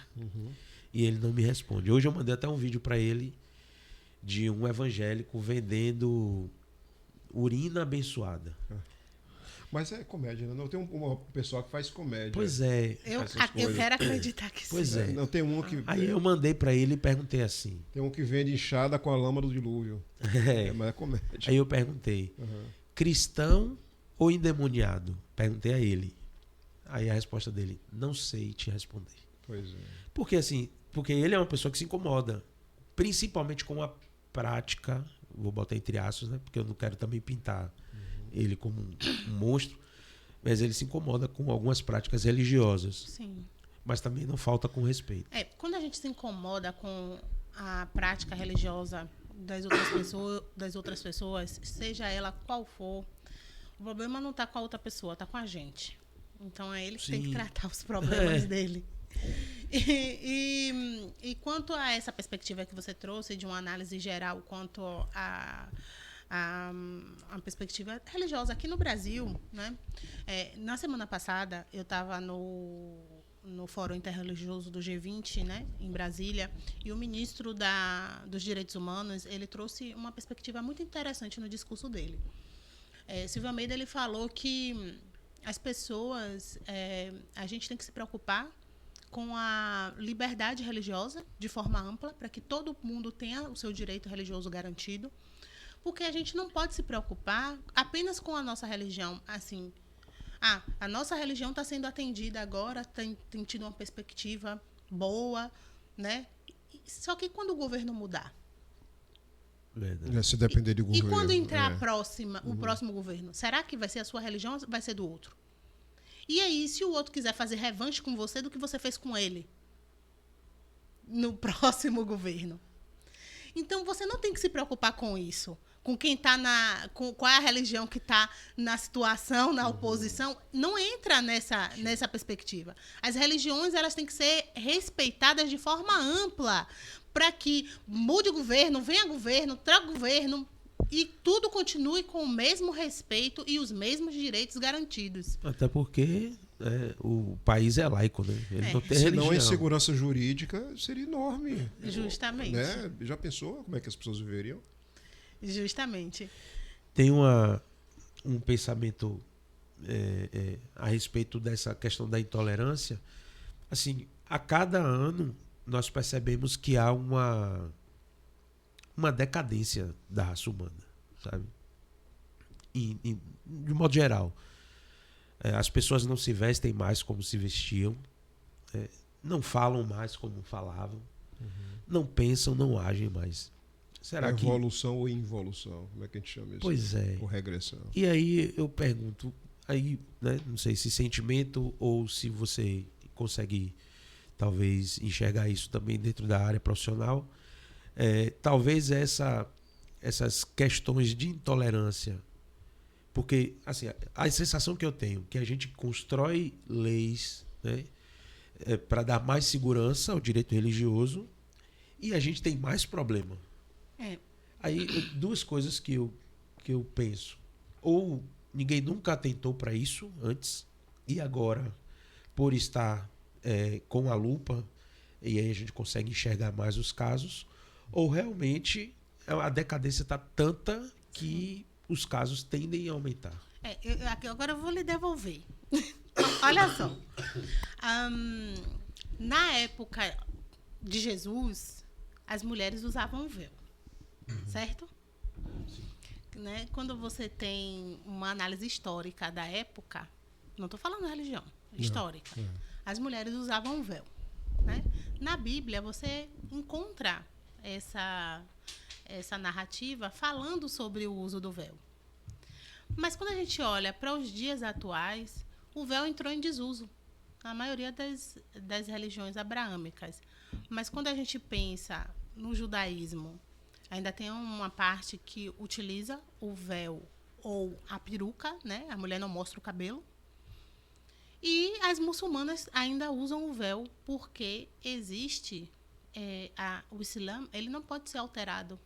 E ele não me responde. Hoje eu mandei até um vídeo para ele de um evangélico vendendo urina abençoada. Mas é comédia, né? Não tem uma pessoa que faz comédia. Pois é. Eu quero acreditar que pois sim. é. Não, tem um que... Aí eu mandei para ele e perguntei assim. Tem um que vende enxada com a lama do dilúvio. Mas é comédia. Aí eu perguntei, cristão ou endemoniado? Perguntei a ele. Aí a resposta dele, não sei te responder. Pois é. Porque ele é uma pessoa que se incomoda, principalmente com a prática, vou botar entre aspas, né? Porque eu não quero também pintar ele como um monstro, mas ele se incomoda com algumas práticas religiosas. Sim. Mas também não falta com respeito. Quando a gente se incomoda com a prática religiosa das outras pessoas, seja ela qual for, o problema não está com a outra pessoa, está com a gente. Então é ele que tem que tratar os problemas dele. E quanto a essa perspectiva que você trouxe de uma análise geral quanto a perspectiva religiosa aqui no Brasil, né? Na semana passada eu estava no Fórum Interreligioso do G20, né, em Brasília, e o ministro dos Direitos Humanos ele trouxe uma perspectiva muito interessante no discurso dele. Silvio Almeida ele falou que as pessoas, a gente tem que se preocupar com a liberdade religiosa de forma ampla, para que todo mundo tenha o seu direito religioso garantido, porque a gente não pode se preocupar apenas com a nossa religião, assim, a nossa religião está sendo atendida agora, tem tido uma perspectiva boa, né? Só que quando o governo mudar? Se depender do governo. E quando entrar o próximo governo, será que vai ser a sua religião ou vai ser do outro? E aí, se o outro quiser fazer revanche com você do que você fez com ele no próximo governo? Então, você não tem que se preocupar com isso. Com quem está qual é a religião que está na situação, na oposição. Não entra nessa perspectiva. As religiões elas têm que ser respeitadas de forma ampla para que mude o governo, venha governo, troque governo e tudo continue com o mesmo respeito e os mesmos direitos garantidos. Até porque o país é laico, né? Ele não tem religião. Senão a insegurança jurídica seria enorme. Justamente. Né? Já pensou como é que as pessoas viveriam? Justamente. Tem um pensamento a respeito dessa questão da intolerância. Assim, a cada ano nós percebemos que há uma decadência da raça humana, sabe? De modo geral. As pessoas não se vestem mais como se vestiam, não falam mais como falavam, não pensam, não agem mais. Será que evolução ou involução? Como é que a gente chama isso? Pois é. Ou regressão. E aí eu pergunto, né, não sei se sentimento ou se você consegue talvez enxergar isso também dentro da área profissional. Talvez essa essas questões de intolerância. Porque, assim, a sensação que eu tenho que a gente constrói leis, né, para dar mais segurança ao direito religioso e a gente tem mais problema. Aí, duas coisas que eu penso. Ou ninguém nunca atentou para isso antes e agora, por estar com a lupa, e aí a gente consegue enxergar mais os casos, ou realmente a decadência está tanta que os casos tendem a aumentar. Agora eu vou lhe devolver. Olha só. Na época de Jesus, as mulheres usavam véu. Certo? Né? Quando você tem uma análise histórica da época, não estou falando religião, histórica, as mulheres usavam véu. Né? Na Bíblia, você encontra essa narrativa falando sobre o uso do véu. Mas quando a gente olha para os dias atuais, o véu entrou em desuso na maioria das religiões abraâmicas. Mas quando a gente pensa no judaísmo, ainda tem uma parte que utiliza o véu ou a peruca, né? A mulher não mostra o cabelo. E as muçulmanas ainda usam o véu porque existe o Islã, ele não pode ser alterado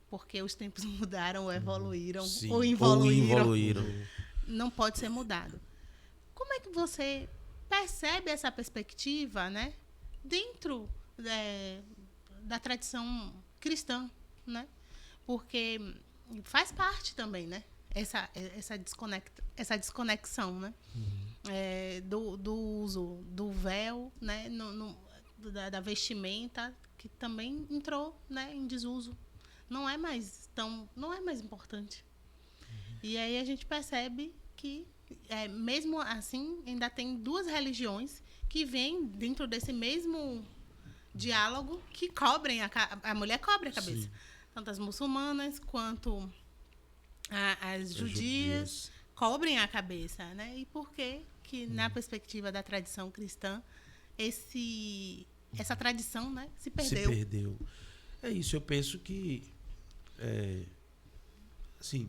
porque os tempos mudaram, ou evoluíram, ou involuíram. Não pode ser mudado. Como é que você percebe essa perspectiva, né, dentro da tradição cristã, né? Porque faz parte também, né? Essa desconexão, né? Do uso do véu, né? Da vestimenta, que também entrou, né, em desuso. Não é mais importante. E aí a gente percebe que, mesmo assim, ainda tem duas religiões que vêm dentro desse mesmo diálogo que cobrem a mulher cobre a cabeça. Sim. Tanto as muçulmanas quanto as judias cobrem a cabeça, né? E por que na perspectiva da tradição cristã, essa tradição, né, se perdeu? Se perdeu. É isso, eu penso que assim,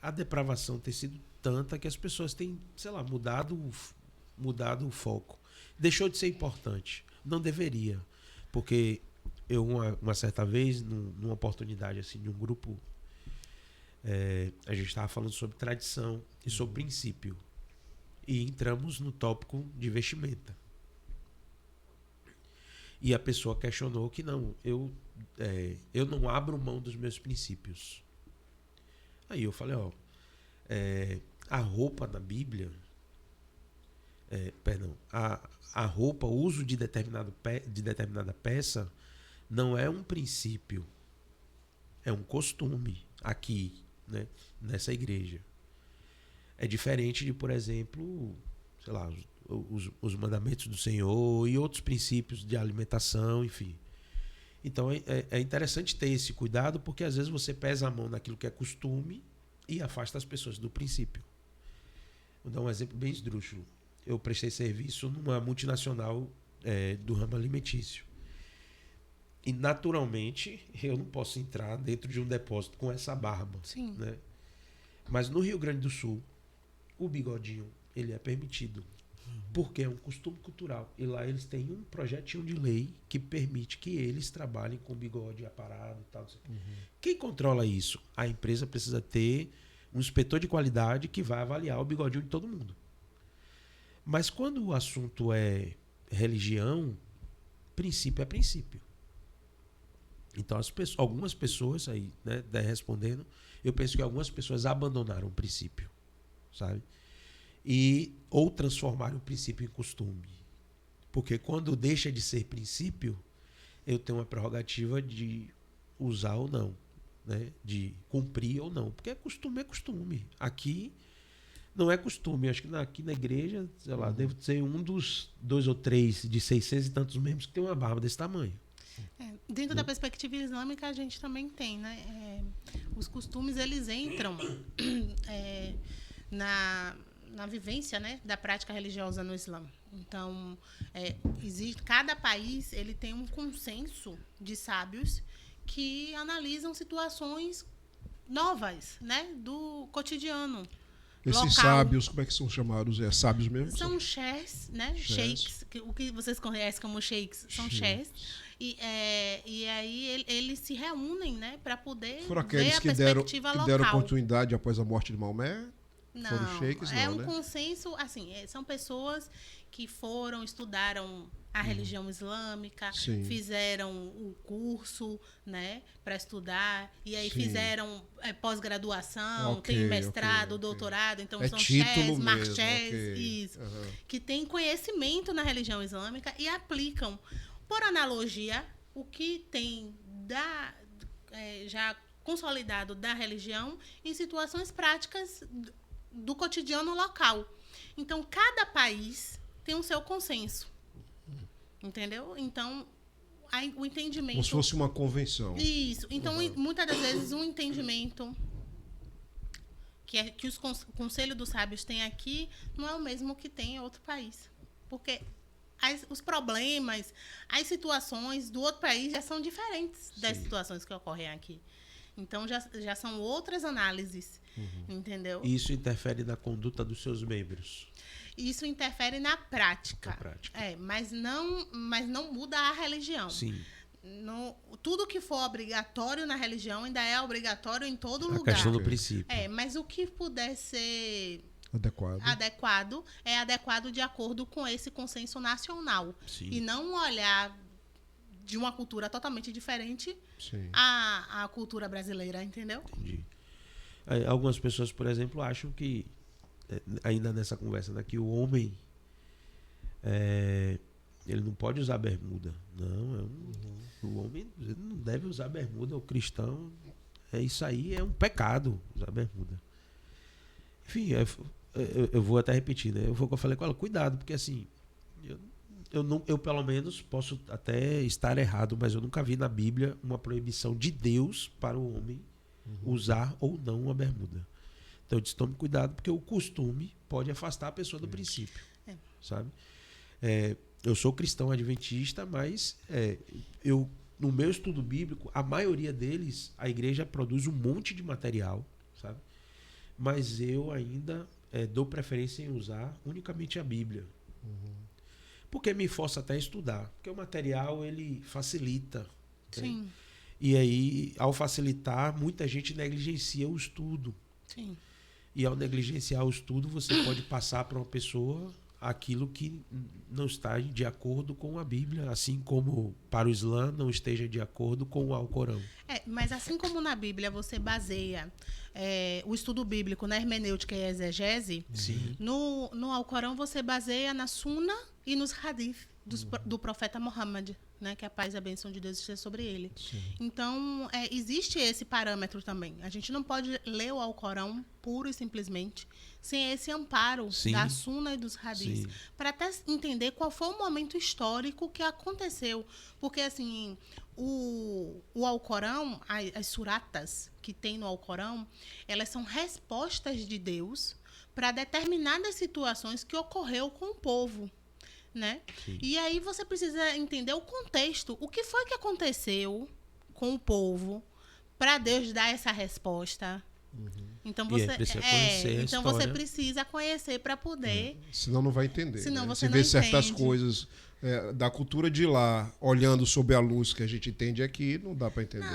a depravação tem sido tanta que as pessoas têm, sei lá, mudado o foco. Deixou de ser importante. Não deveria. Porque eu, uma certa vez, numa oportunidade assim, de um grupo, a gente estava falando sobre tradição e sobre princípio. E entramos no tópico de vestimenta. E a pessoa questionou que não, eu não abro mão dos meus princípios. Aí eu falei, a roupa na Bíblia, a roupa, o uso de determinada peça não é um princípio, é um costume aqui, né, nessa igreja. É diferente de, por exemplo, sei lá, os mandamentos do Senhor e outros princípios de alimentação, enfim. Então é interessante ter esse cuidado, porque às vezes você pesa a mão naquilo que é costume e afasta as pessoas do princípio. Vou dar um exemplo bem esdrúxulo. Eu prestei serviço numa multinacional do ramo alimentício. E naturalmente eu não posso entrar dentro de um depósito com essa barba. Sim. Né? Mas no Rio Grande do Sul, o bigodinho ele é permitido. Porque é um costume cultural. E lá eles têm um projetinho de lei que permite que eles trabalhem com bigode aparado e tal. Quem controla isso? A empresa precisa ter um inspetor de qualidade que vai avaliar o bigodinho de todo mundo. Mas quando o assunto é religião, princípio é princípio. Então algumas pessoas aí, né, respondendo, eu penso que algumas pessoas abandonaram o princípio, sabe? Ou transformaram o princípio em costume. Porque quando deixa de ser princípio, eu tenho uma prerrogativa de usar ou não, né? De cumprir ou não. Porque costume é costume. Aqui não é costume. Acho que aqui na igreja, sei lá, devo ser um dos 2 ou 3 de 600 e tantos membros que tem uma barba desse tamanho. Dentro da perspectiva islâmica, a gente também tem, né? Os costumes, eles entram na vivência, né, da prática religiosa no Islã. Então, cada país ele tem um consenso de sábios que analisam situações novas, né, do cotidiano. Esses local. sábios, como é que são chamados? É sábios mesmo? São sheikhs, né? Sheikhs, o que vocês conhecem como sheikhs são sheikhs. E aí eles se reúnem, né, para poder Foram ver aqueles a que perspectiva local. deram continuidade após a morte de Maomé? Não, Foram sheikhs, é não, um né? consenso, assim, são pessoas que estudaram a religião islâmica, Sim. fizeram o curso, né, para estudar, e aí Sim. fizeram pós-graduação, Ok, tem mestrado, ok. doutorado, então É são título chés, mesmo, marchés, ok. isso, Aham. que têm conhecimento na religião islâmica e aplicam, por analogia, o que tem já consolidado da religião em situações práticas do cotidiano local. Então, cada país tem o seu consenso. Entendeu? Então, o entendimento... Como se fosse uma convenção. Isso. Então, muitas das vezes, um entendimento que os Conselho dos Sábios têm aqui não é o mesmo que tem em outro país. Porque os problemas, as situações do outro país já são diferentes das situações que ocorrem aqui. Então, já são outras análises, entendeu? Isso interfere na conduta dos seus membros. Isso interfere na prática. Mas não muda a religião. Sim. Tudo que for obrigatório na religião ainda é obrigatório em todo lugar. A questão do princípio. Mas o que puder ser adequado é adequado de acordo com esse consenso nacional. Sim. E não olhar de uma cultura totalmente diferente à cultura brasileira, entendeu? Entendi. Algumas pessoas, por exemplo, acham que, ainda nessa conversa, né, que o homem ele não pode usar bermuda. Não, o homem não deve usar bermuda. O cristão, isso aí é um pecado, usar bermuda. Enfim, eu vou até repetir, né? Eu falei com ela, cuidado, porque assim, eu pelo menos posso até estar errado, mas eu nunca vi na Bíblia uma proibição de Deus para o homem usar ou não uma bermuda. Então eu disse, tome cuidado, porque o costume pode afastar a pessoa do princípio. Sabe? Eu sou cristão adventista, mas no meu estudo bíblico, a maioria deles, a igreja produz um monte de material, sabe? Mas eu ainda dou preferência em usar unicamente a Bíblia. Porque me força até a estudar. Porque o material, ele facilita. Sim. Né? E aí, ao facilitar, muita gente negligencia o estudo. Sim. E ao negligenciar o estudo, você pode passar para uma pessoa aquilo que não está de acordo com a Bíblia, assim como para o Islã não esteja de acordo com o Alcorão. Mas assim como na Bíblia você baseia o estudo bíblico na hermenêutica e exegese, no Alcorão você baseia na Sunna e nos hadith do profeta Muhammad, né, que a paz e a bênção de Deus esteja sobre ele. Sim. Então, existe esse parâmetro também. A gente não pode ler o Alcorão puro e simplesmente sem esse amparo da Sunna e dos hadiths, para até entender qual foi o momento histórico que aconteceu. Porque, assim, o Alcorão, as suratas que tem no Alcorão, elas são respostas de Deus para determinadas situações que ocorreu com o povo. Né? E aí você precisa entender o contexto. O que foi que aconteceu com o povo para Deus dar essa resposta? Então você precisa conhecer para poder. Senão não vai entender. Senão você se não vê entende. certas coisas da cultura de lá, olhando sob a luz que a gente entende aqui, não dá para entender.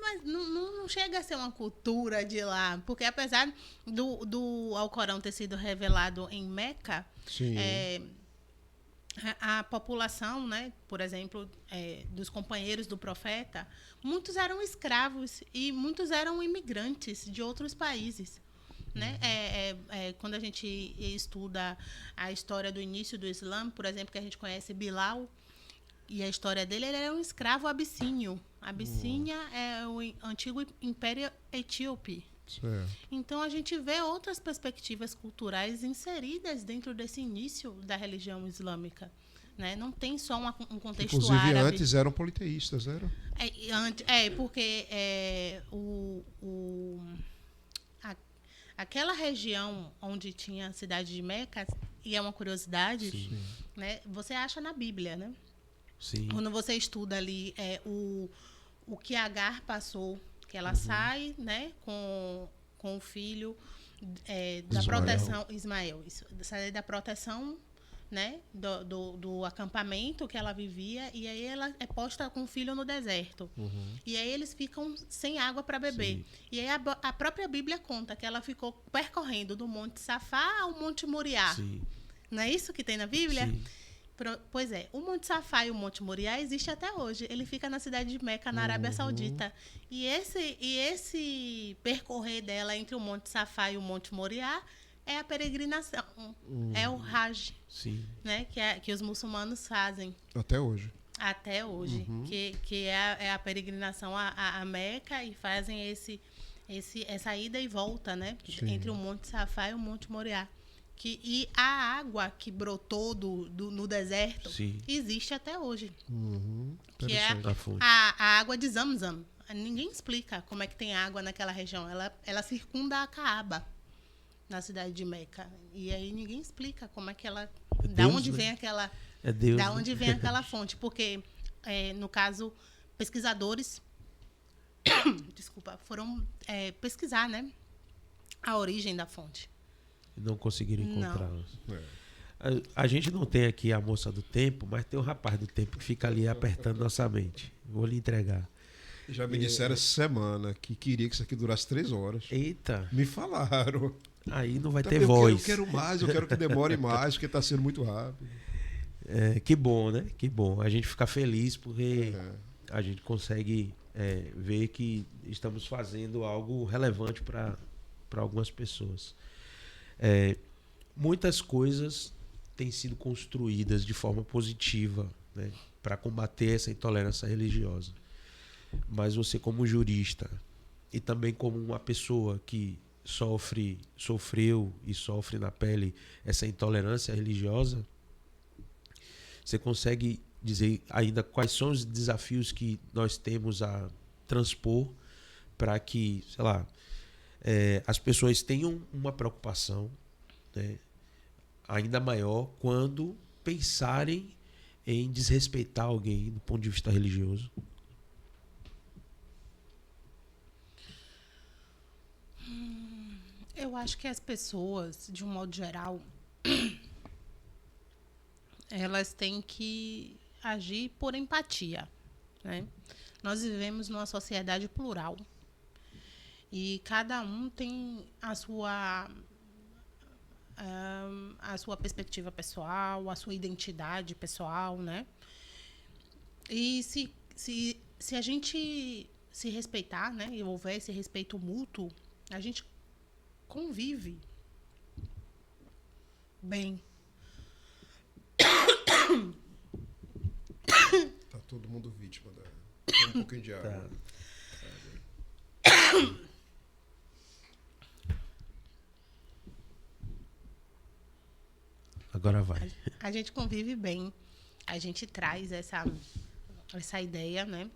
Mas não chega a ser uma cultura de lá. Porque apesar do Alcorão ter sido revelado em Meca, a população, né, por exemplo, dos companheiros do profeta, muitos eram escravos e muitos eram imigrantes de outros países. Né? Quando a gente estuda a história do início do Islã, por exemplo, que a gente conhece Bilal, e a história dele, ele era um escravo abissínio. A Abissínia é o antigo Império Etíope. Certo. Então, a gente vê outras perspectivas culturais inseridas dentro desse início da religião islâmica. Né? Não tem só um contexto Inclusive, árabe. antes eram politeístas, não eram? Porque aquela região onde tinha a cidade de Meca, e é uma curiosidade, né? Você acha na Bíblia, né? Sim. Quando você estuda ali o que Agar passou, que ela sai, né, com o filho da proteção, Ismael, isso, sai da proteção, né, do acampamento que ela vivia, e aí ela é posta com o filho no deserto. E aí eles ficam sem água para beber. Sim. E aí a própria Bíblia conta que ela ficou percorrendo do Monte Safá ao Monte Moriá. Sim. Não é isso que tem na Bíblia? Sim. Pois é, o Monte Safá e o Monte Moriá existe até hoje. Ele fica na cidade de Meca, na Arábia Saudita. E esse percorrer dela entre o Monte Safá e o Monte Moriá é a peregrinação, é o Hajj, sim, né, que os muçulmanos fazem. Até hoje. Até hoje, que é a peregrinação a Meca, e fazem essa ida e volta, né, entre o Monte Safá e o Monte Moriá. E a água que brotou no deserto, sim, existe até hoje. Que é a água de Zamzam. Ninguém explica como é que tem água naquela região. Ela circunda a Caaba, na cidade de Meca. E aí ninguém explica como é que ela... da onde vem aquela... É Deus, da onde vem aquela fonte. Porque, no caso, pesquisadores foram pesquisar, né, a origem da fonte. E não conseguiram encontrá-la. A gente não tem aqui a moça do tempo, mas tem o rapaz do tempo que fica ali apertando nossa mente. Vou lhe entregar. Já me disseram essa semana que queria que isso aqui durasse 3 horas. Eita! Me falaram. Aí não vai ter voz. Eu quero mais, eu quero que demore mais, porque está sendo muito rápido. Que bom, né? Que bom. A gente fica feliz porque a gente consegue ver que estamos fazendo algo relevante para algumas pessoas. Muitas coisas têm sido construídas de forma positiva, né, para combater essa intolerância religiosa. Mas você, como jurista e também como uma pessoa que sofreu e sofre na pele essa intolerância religiosa, você consegue dizer ainda quais são os desafios que nós temos a transpor para que, sei lá, as pessoas tenham uma preocupação, né, ainda maior quando pensarem em desrespeitar alguém do ponto de vista religioso? Eu acho que as pessoas, de um modo geral, elas têm que agir por empatia, né? Nós vivemos numa sociedade plural e cada um tem a sua perspectiva pessoal, a sua identidade pessoal, né? E se a gente se respeitar, né, e houver esse respeito mútuo, a gente convive bem. Tá todo mundo vítima da... Tem um pouquinho de água. Agora vai. A gente convive bem. A gente traz essa ideia, né,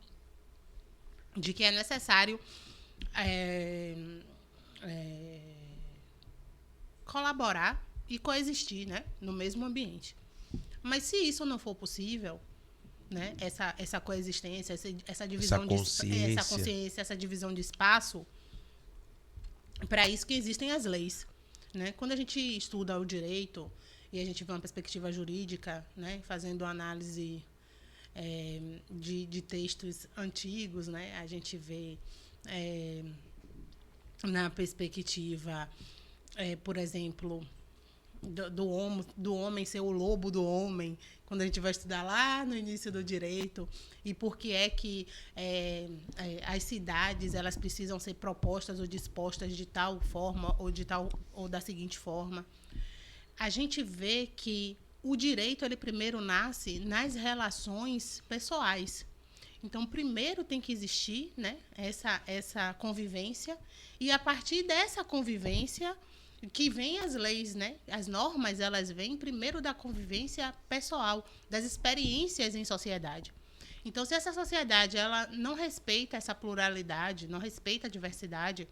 de que é necessário colaborar e coexistir, né, no mesmo ambiente. Mas se isso não for possível, né, essa coexistência, essa divisão essa consciência, essa divisão de espaço, para isso que existem as leis, né? Quando a gente estuda o direito e a gente vê uma perspectiva jurídica, né, fazendo análise de textos antigos, né, a gente vê na perspectiva, por exemplo, do homem ser o lobo do homem, quando a gente vai estudar lá no início do direito, e por que é que as cidades elas precisam ser propostas ou dispostas de tal forma ou da seguinte forma. A gente vê que o direito ele primeiro nasce nas relações pessoais. Então, primeiro tem que existir, né, essa convivência, e a partir dessa convivência que vem as leis, né? As normas, elas vêm primeiro da convivência pessoal, das experiências em sociedade. Então, se essa sociedade ela não respeita essa pluralidade, não respeita a diversidade,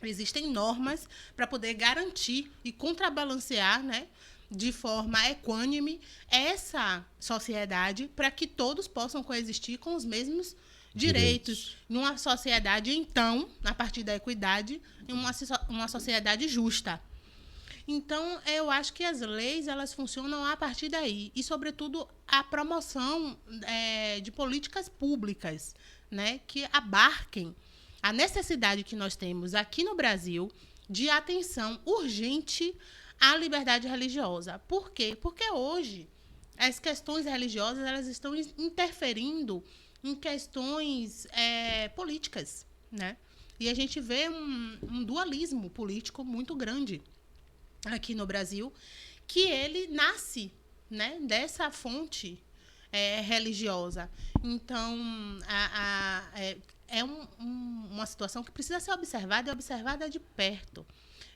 existem normas para poder garantir e contrabalancear, né, de forma equânime essa sociedade para que todos possam coexistir com os mesmos direitos numa sociedade, então, a partir da equidade, em uma sociedade justa. Então, eu acho que as leis, elas funcionam a partir daí. E, sobretudo, a promoção de políticas públicas, né, que abarquem a necessidade que nós temos aqui no Brasil de atenção urgente à liberdade religiosa. Por quê? Porque hoje as questões religiosas, elas estão interferindo em questões políticas, né? E a gente vê um dualismo político muito grande aqui no Brasil, que ele nasce, né, dessa fonte religiosa. Então, uma situação que precisa ser observada e observada de perto,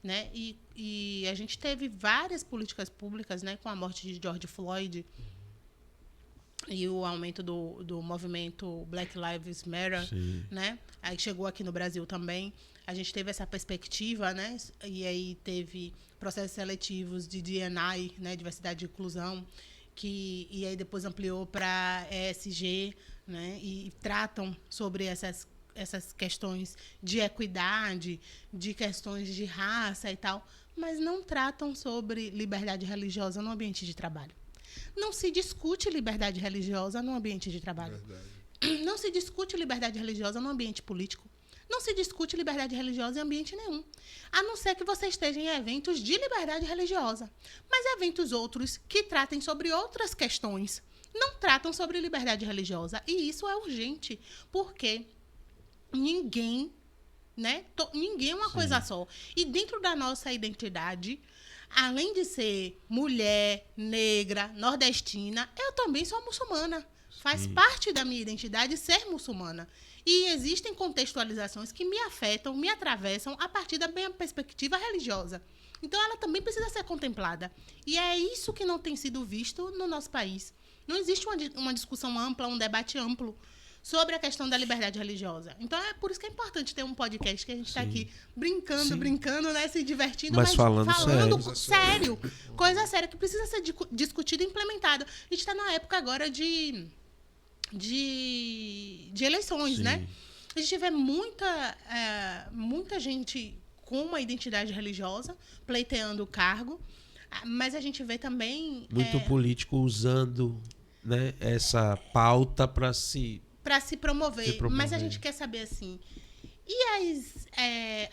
né? E a gente teve várias políticas públicas, né, com a morte de George Floyd e o aumento do movimento Black Lives Matter, né? Aí chegou aqui no Brasil também. A gente teve essa perspectiva, né? E aí teve processos seletivos de D&I, né? Diversidade e Inclusão, e aí depois ampliou para ESG, né? E tratam sobre essas questões de equidade, de questões de raça e tal, mas não tratam sobre liberdade religiosa no ambiente de trabalho. Não se discute liberdade religiosa no ambiente de trabalho. Verdade. Não se discute liberdade religiosa no ambiente político. Não se discute liberdade religiosa em ambiente nenhum. A não ser que você esteja em eventos de liberdade religiosa. Mas eventos outros que tratem sobre outras questões não tratam sobre liberdade religiosa. E isso é urgente, porque ninguém, né? Ninguém é uma coisa só. E dentro da nossa identidade, além de ser mulher, negra, nordestina, eu também sou muçulmana. Faz parte da minha identidade ser muçulmana. E existem contextualizações que me afetam, me atravessam a partir da minha perspectiva religiosa. Então, ela também precisa ser contemplada. E é isso que não tem sido visto no nosso país. Não existe uma discussão ampla, um debate amplo sobre a questão da liberdade religiosa. Então, é por isso que é importante ter um podcast que a gente está aqui brincando, né, se divertindo, mas falando sério. Coisa séria que precisa ser discutida e implementada. A gente está na época agora de eleições, né? A gente vê muita gente com uma identidade religiosa pleiteando o cargo, mas a gente vê também muito político usando, né, essa pauta para se promover. Mas a gente quer saber assim, e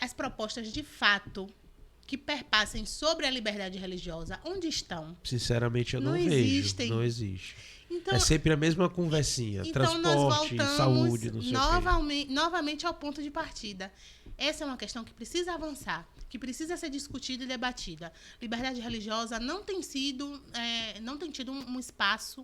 as propostas de fato que perpassem sobre a liberdade religiosa, onde estão? Sinceramente, eu não vejo. Existem. Não existe. Então, é sempre a mesma conversinha. Então transporte, nós saúde, não sei novamente ao ponto de partida. Essa é uma questão que precisa avançar, que precisa ser discutida e debatida. Liberdade religiosa não tem tido um espaço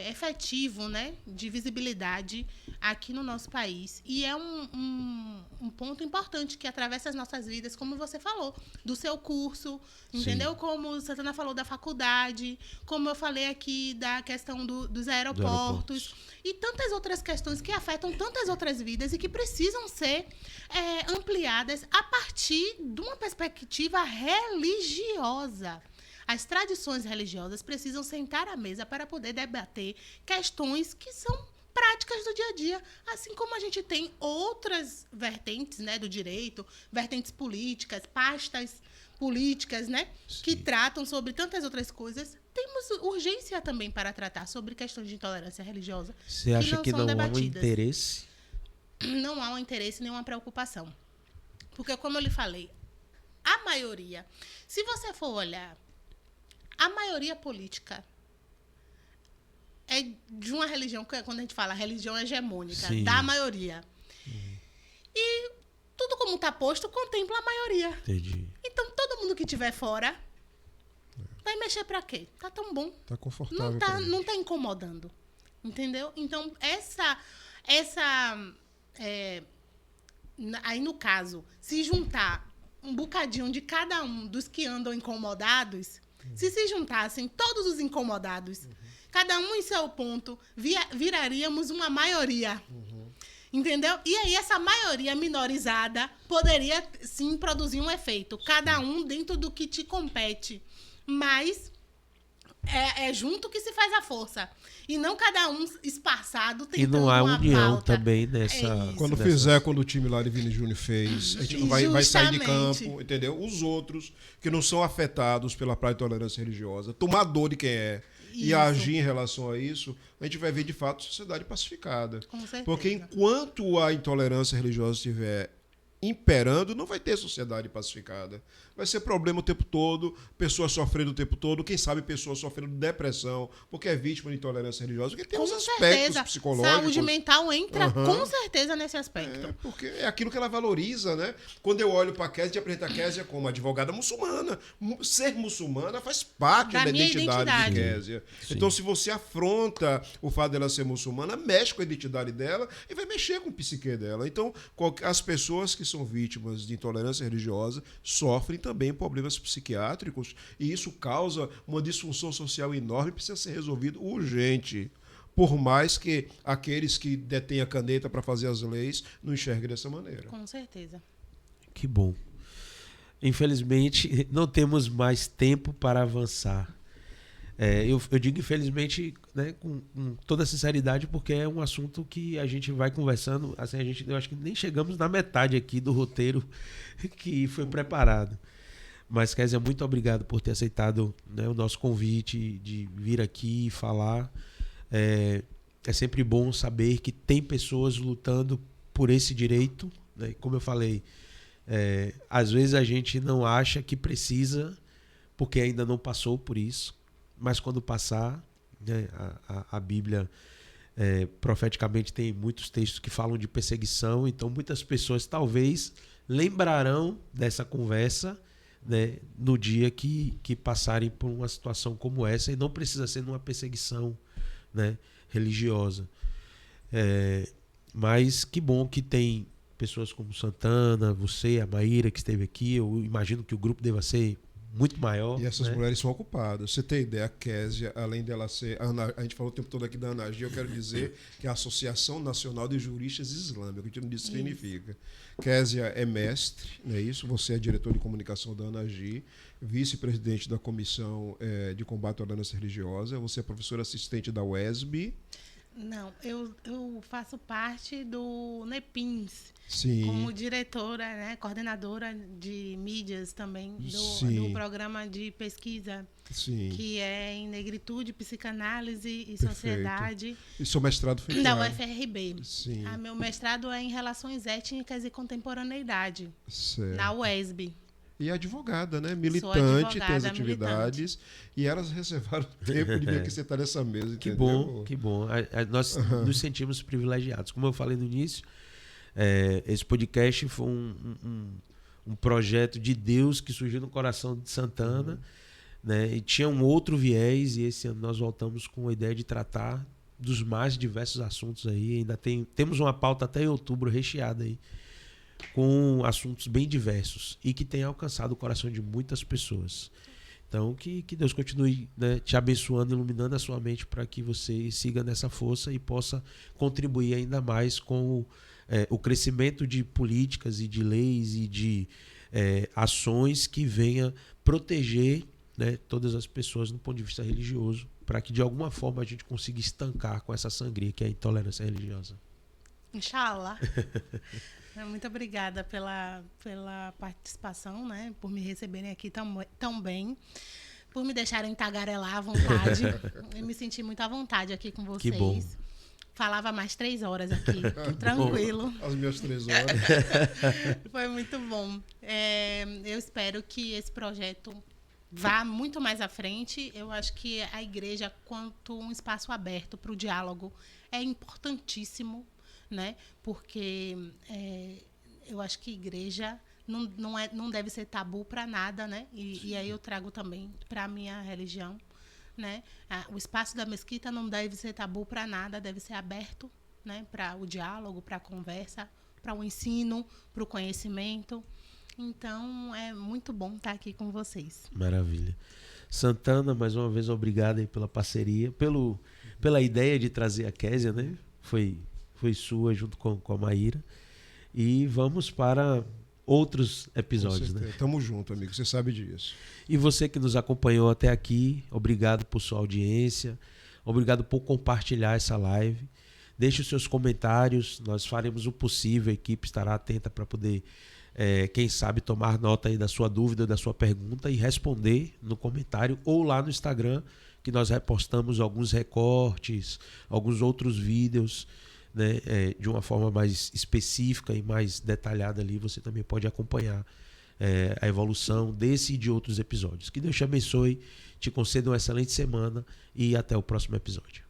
efetivo, né, de visibilidade aqui no nosso país. E é um ponto importante que atravessa as nossas vidas, como você falou, do seu curso, entendeu? Como Santana falou da faculdade, como eu falei aqui da questão dos aeroportos e tantas outras questões que afetam tantas outras vidas e que precisam ser ampliadas a partir de uma perspectiva religiosa. As tradições religiosas precisam sentar à mesa para poder debater questões que são práticas do dia a dia, assim como a gente tem outras vertentes, né, do direito, vertentes políticas, pastas políticas, né, que tratam sobre tantas outras coisas. Temos urgência também para tratar sobre questões de intolerância religiosa. Você acha que não há um interesse? Não há um interesse nem uma preocupação. Porque, como eu lhe falei, a maioria, se você for olhar, a maioria política é de uma religião, que quando a gente fala religião hegemônica, da maioria. E tudo como está posto contempla a maioria. Entendi. Então, todo mundo que estiver fora vai mexer para quê? Tá tão bom. Tá confortável. Não tá incomodando. Entendeu? então, aí no caso, se juntar um bocadinho de cada um dos que andam incomodados, se juntassem todos os incomodados, cada um em seu ponto, viraríamos uma maioria. Entendeu? E aí essa maioria minorizada poderia, sim, produzir um efeito. Cada um dentro do que te compete. Mas é junto que se faz a força. E não cada um espaçado tentando E não há uma união pauta. também nessa... isso. Quando fizer, quando o time lá de Vini Júnior fez, a gente não vai sair de Justamente. campo, entendeu? Os outros que não são afetados pela prática de intolerância religiosa, tomador de quem é, e Isso. agir em relação a isso, a gente vai ver de fato sociedade pacificada. Com certeza. Porque enquanto a intolerância religiosa estiver imperando, não vai ter sociedade pacificada. Vai ser problema o tempo todo, pessoas sofrendo o tempo todo, quem sabe pessoas sofrendo de depressão, porque é vítima de intolerância religiosa, porque tem Com uns aspectos certeza. psicológicos. Saúde mental entra com certeza nesse aspecto. É, porque é aquilo que ela valoriza, né? Quando eu olho para a Kézia, apresento a Kézia como advogada muçulmana. Ser muçulmana faz parte da minha identidade de Kézia. Sim. Então, se você afronta o fato dela ser muçulmana, mexe com a identidade dela e vai mexer com o psique dela. Então, as pessoas que são vítimas de intolerância religiosa sofrem também problemas psiquiátricos e isso causa uma disfunção social enorme e precisa ser resolvido urgente. Por mais que aqueles que detêm a caneta para fazer as leis não enxerguem dessa maneira. Com certeza. Que bom. Infelizmente, não temos mais tempo para avançar. Eu digo infelizmente, né, com toda sinceridade, porque é um assunto que a gente vai conversando. Assim, eu acho que nem chegamos na metade aqui do roteiro que foi preparado. Mas, Kézia, muito obrigado por ter aceitado, né, o nosso convite de vir aqui e falar. É sempre bom saber que tem pessoas lutando por esse direito, né? Como eu falei, às vezes a gente não acha que precisa, porque ainda não passou por isso, mas quando passar, né, a Bíblia profeticamente tem muitos textos que falam de perseguição, então muitas pessoas talvez lembrarão dessa conversa, né, no dia que passarem por uma situação como essa, e não precisa ser numa perseguição, né, religiosa. Mas que bom que tem pessoas como Santana, você, a Maíra, que esteve aqui. Eu imagino que o grupo deva ser muito maior. E essas né? mulheres são ocupadas. Você tem ideia, a Kézia, além dela ser... A gente falou o tempo todo aqui da ANAGI, eu quero dizer que é a Associação Nacional de Juristas Islâmicos, que a gente não disse o que significa. Kézia é mestre, não é isso? Você é diretor de comunicação da ANAGI, vice-presidente da Comissão de Combate à Intolerância Religiosa, você é professora assistente da UESB. Não, eu faço parte do NEPINS, Sim. como diretora, né, coordenadora de mídias também Sim. do programa de pesquisa, Sim. que é em negritude, psicanálise e Perfeito. Sociedade. E seu mestrado foi Da claro. UFRB. Sim. Meu mestrado é em Relações Étnicas e Contemporaneidade, Certo. na UESB. E advogada, né? Militante, advogada, tem as atividades. militante. E elas reservaram tempo de vir aqui sentar nessa mesa, Que entendeu? bom, que bom. Nós nos sentimos privilegiados. Como eu falei no início, esse podcast foi um projeto de Deus que surgiu no coração de Santana, né? E tinha um outro viés, e esse ano nós voltamos com a ideia de tratar dos mais diversos assuntos aí. Ainda temos uma pauta até em outubro recheada aí, com assuntos bem diversos e que tem alcançado o coração de muitas pessoas. Então, que Deus continue, né, te abençoando, iluminando a sua mente para que você siga nessa força e possa contribuir ainda mais com o crescimento de políticas e de leis e de ações que venha proteger, né, todas as pessoas do ponto de vista religioso, para que de alguma forma a gente consiga estancar com essa sangria que é a intolerância religiosa. Inshallah. Muito obrigada pela participação, né? Por me receberem aqui tão bem, por me deixarem tagarelar à vontade. Eu me senti muito à vontade aqui com vocês. Que bom. Falava mais 3 horas aqui, tranquilo. As minhas 3 horas. Foi muito bom. Eu espero que esse projeto vá muito mais à frente. Eu acho que a igreja, quanto um espaço aberto para o diálogo, é importantíssimo, né? Porque eu acho que igreja não deve ser tabu para nada, né? E aí eu trago também para a minha religião, né? O espaço da mesquita não deve ser tabu para nada, deve ser aberto, né? Para o diálogo, para a conversa, para o ensino, para o conhecimento. Então, é muito bom estar aqui com vocês. Maravilha. Santana, mais uma vez, obrigado aí pela parceria, pela ideia de trazer a Kézia, né? Foi sua junto com a Maíra. E vamos para outros episódios. Né? Tamo junto, amigo, você sabe disso. E você que nos acompanhou até aqui, obrigado por sua audiência, obrigado por compartilhar essa live. Deixe os seus comentários, nós faremos o possível, a equipe estará atenta para poder, quem sabe, tomar nota aí da sua dúvida, da sua pergunta e responder no comentário ou lá no Instagram, que nós repostamos alguns recortes, alguns outros vídeos, né, de uma forma mais específica e mais detalhada ali. Você também pode acompanhar a evolução desse e de outros episódios. Que Deus te abençoe, te conceda uma excelente semana e até o próximo episódio.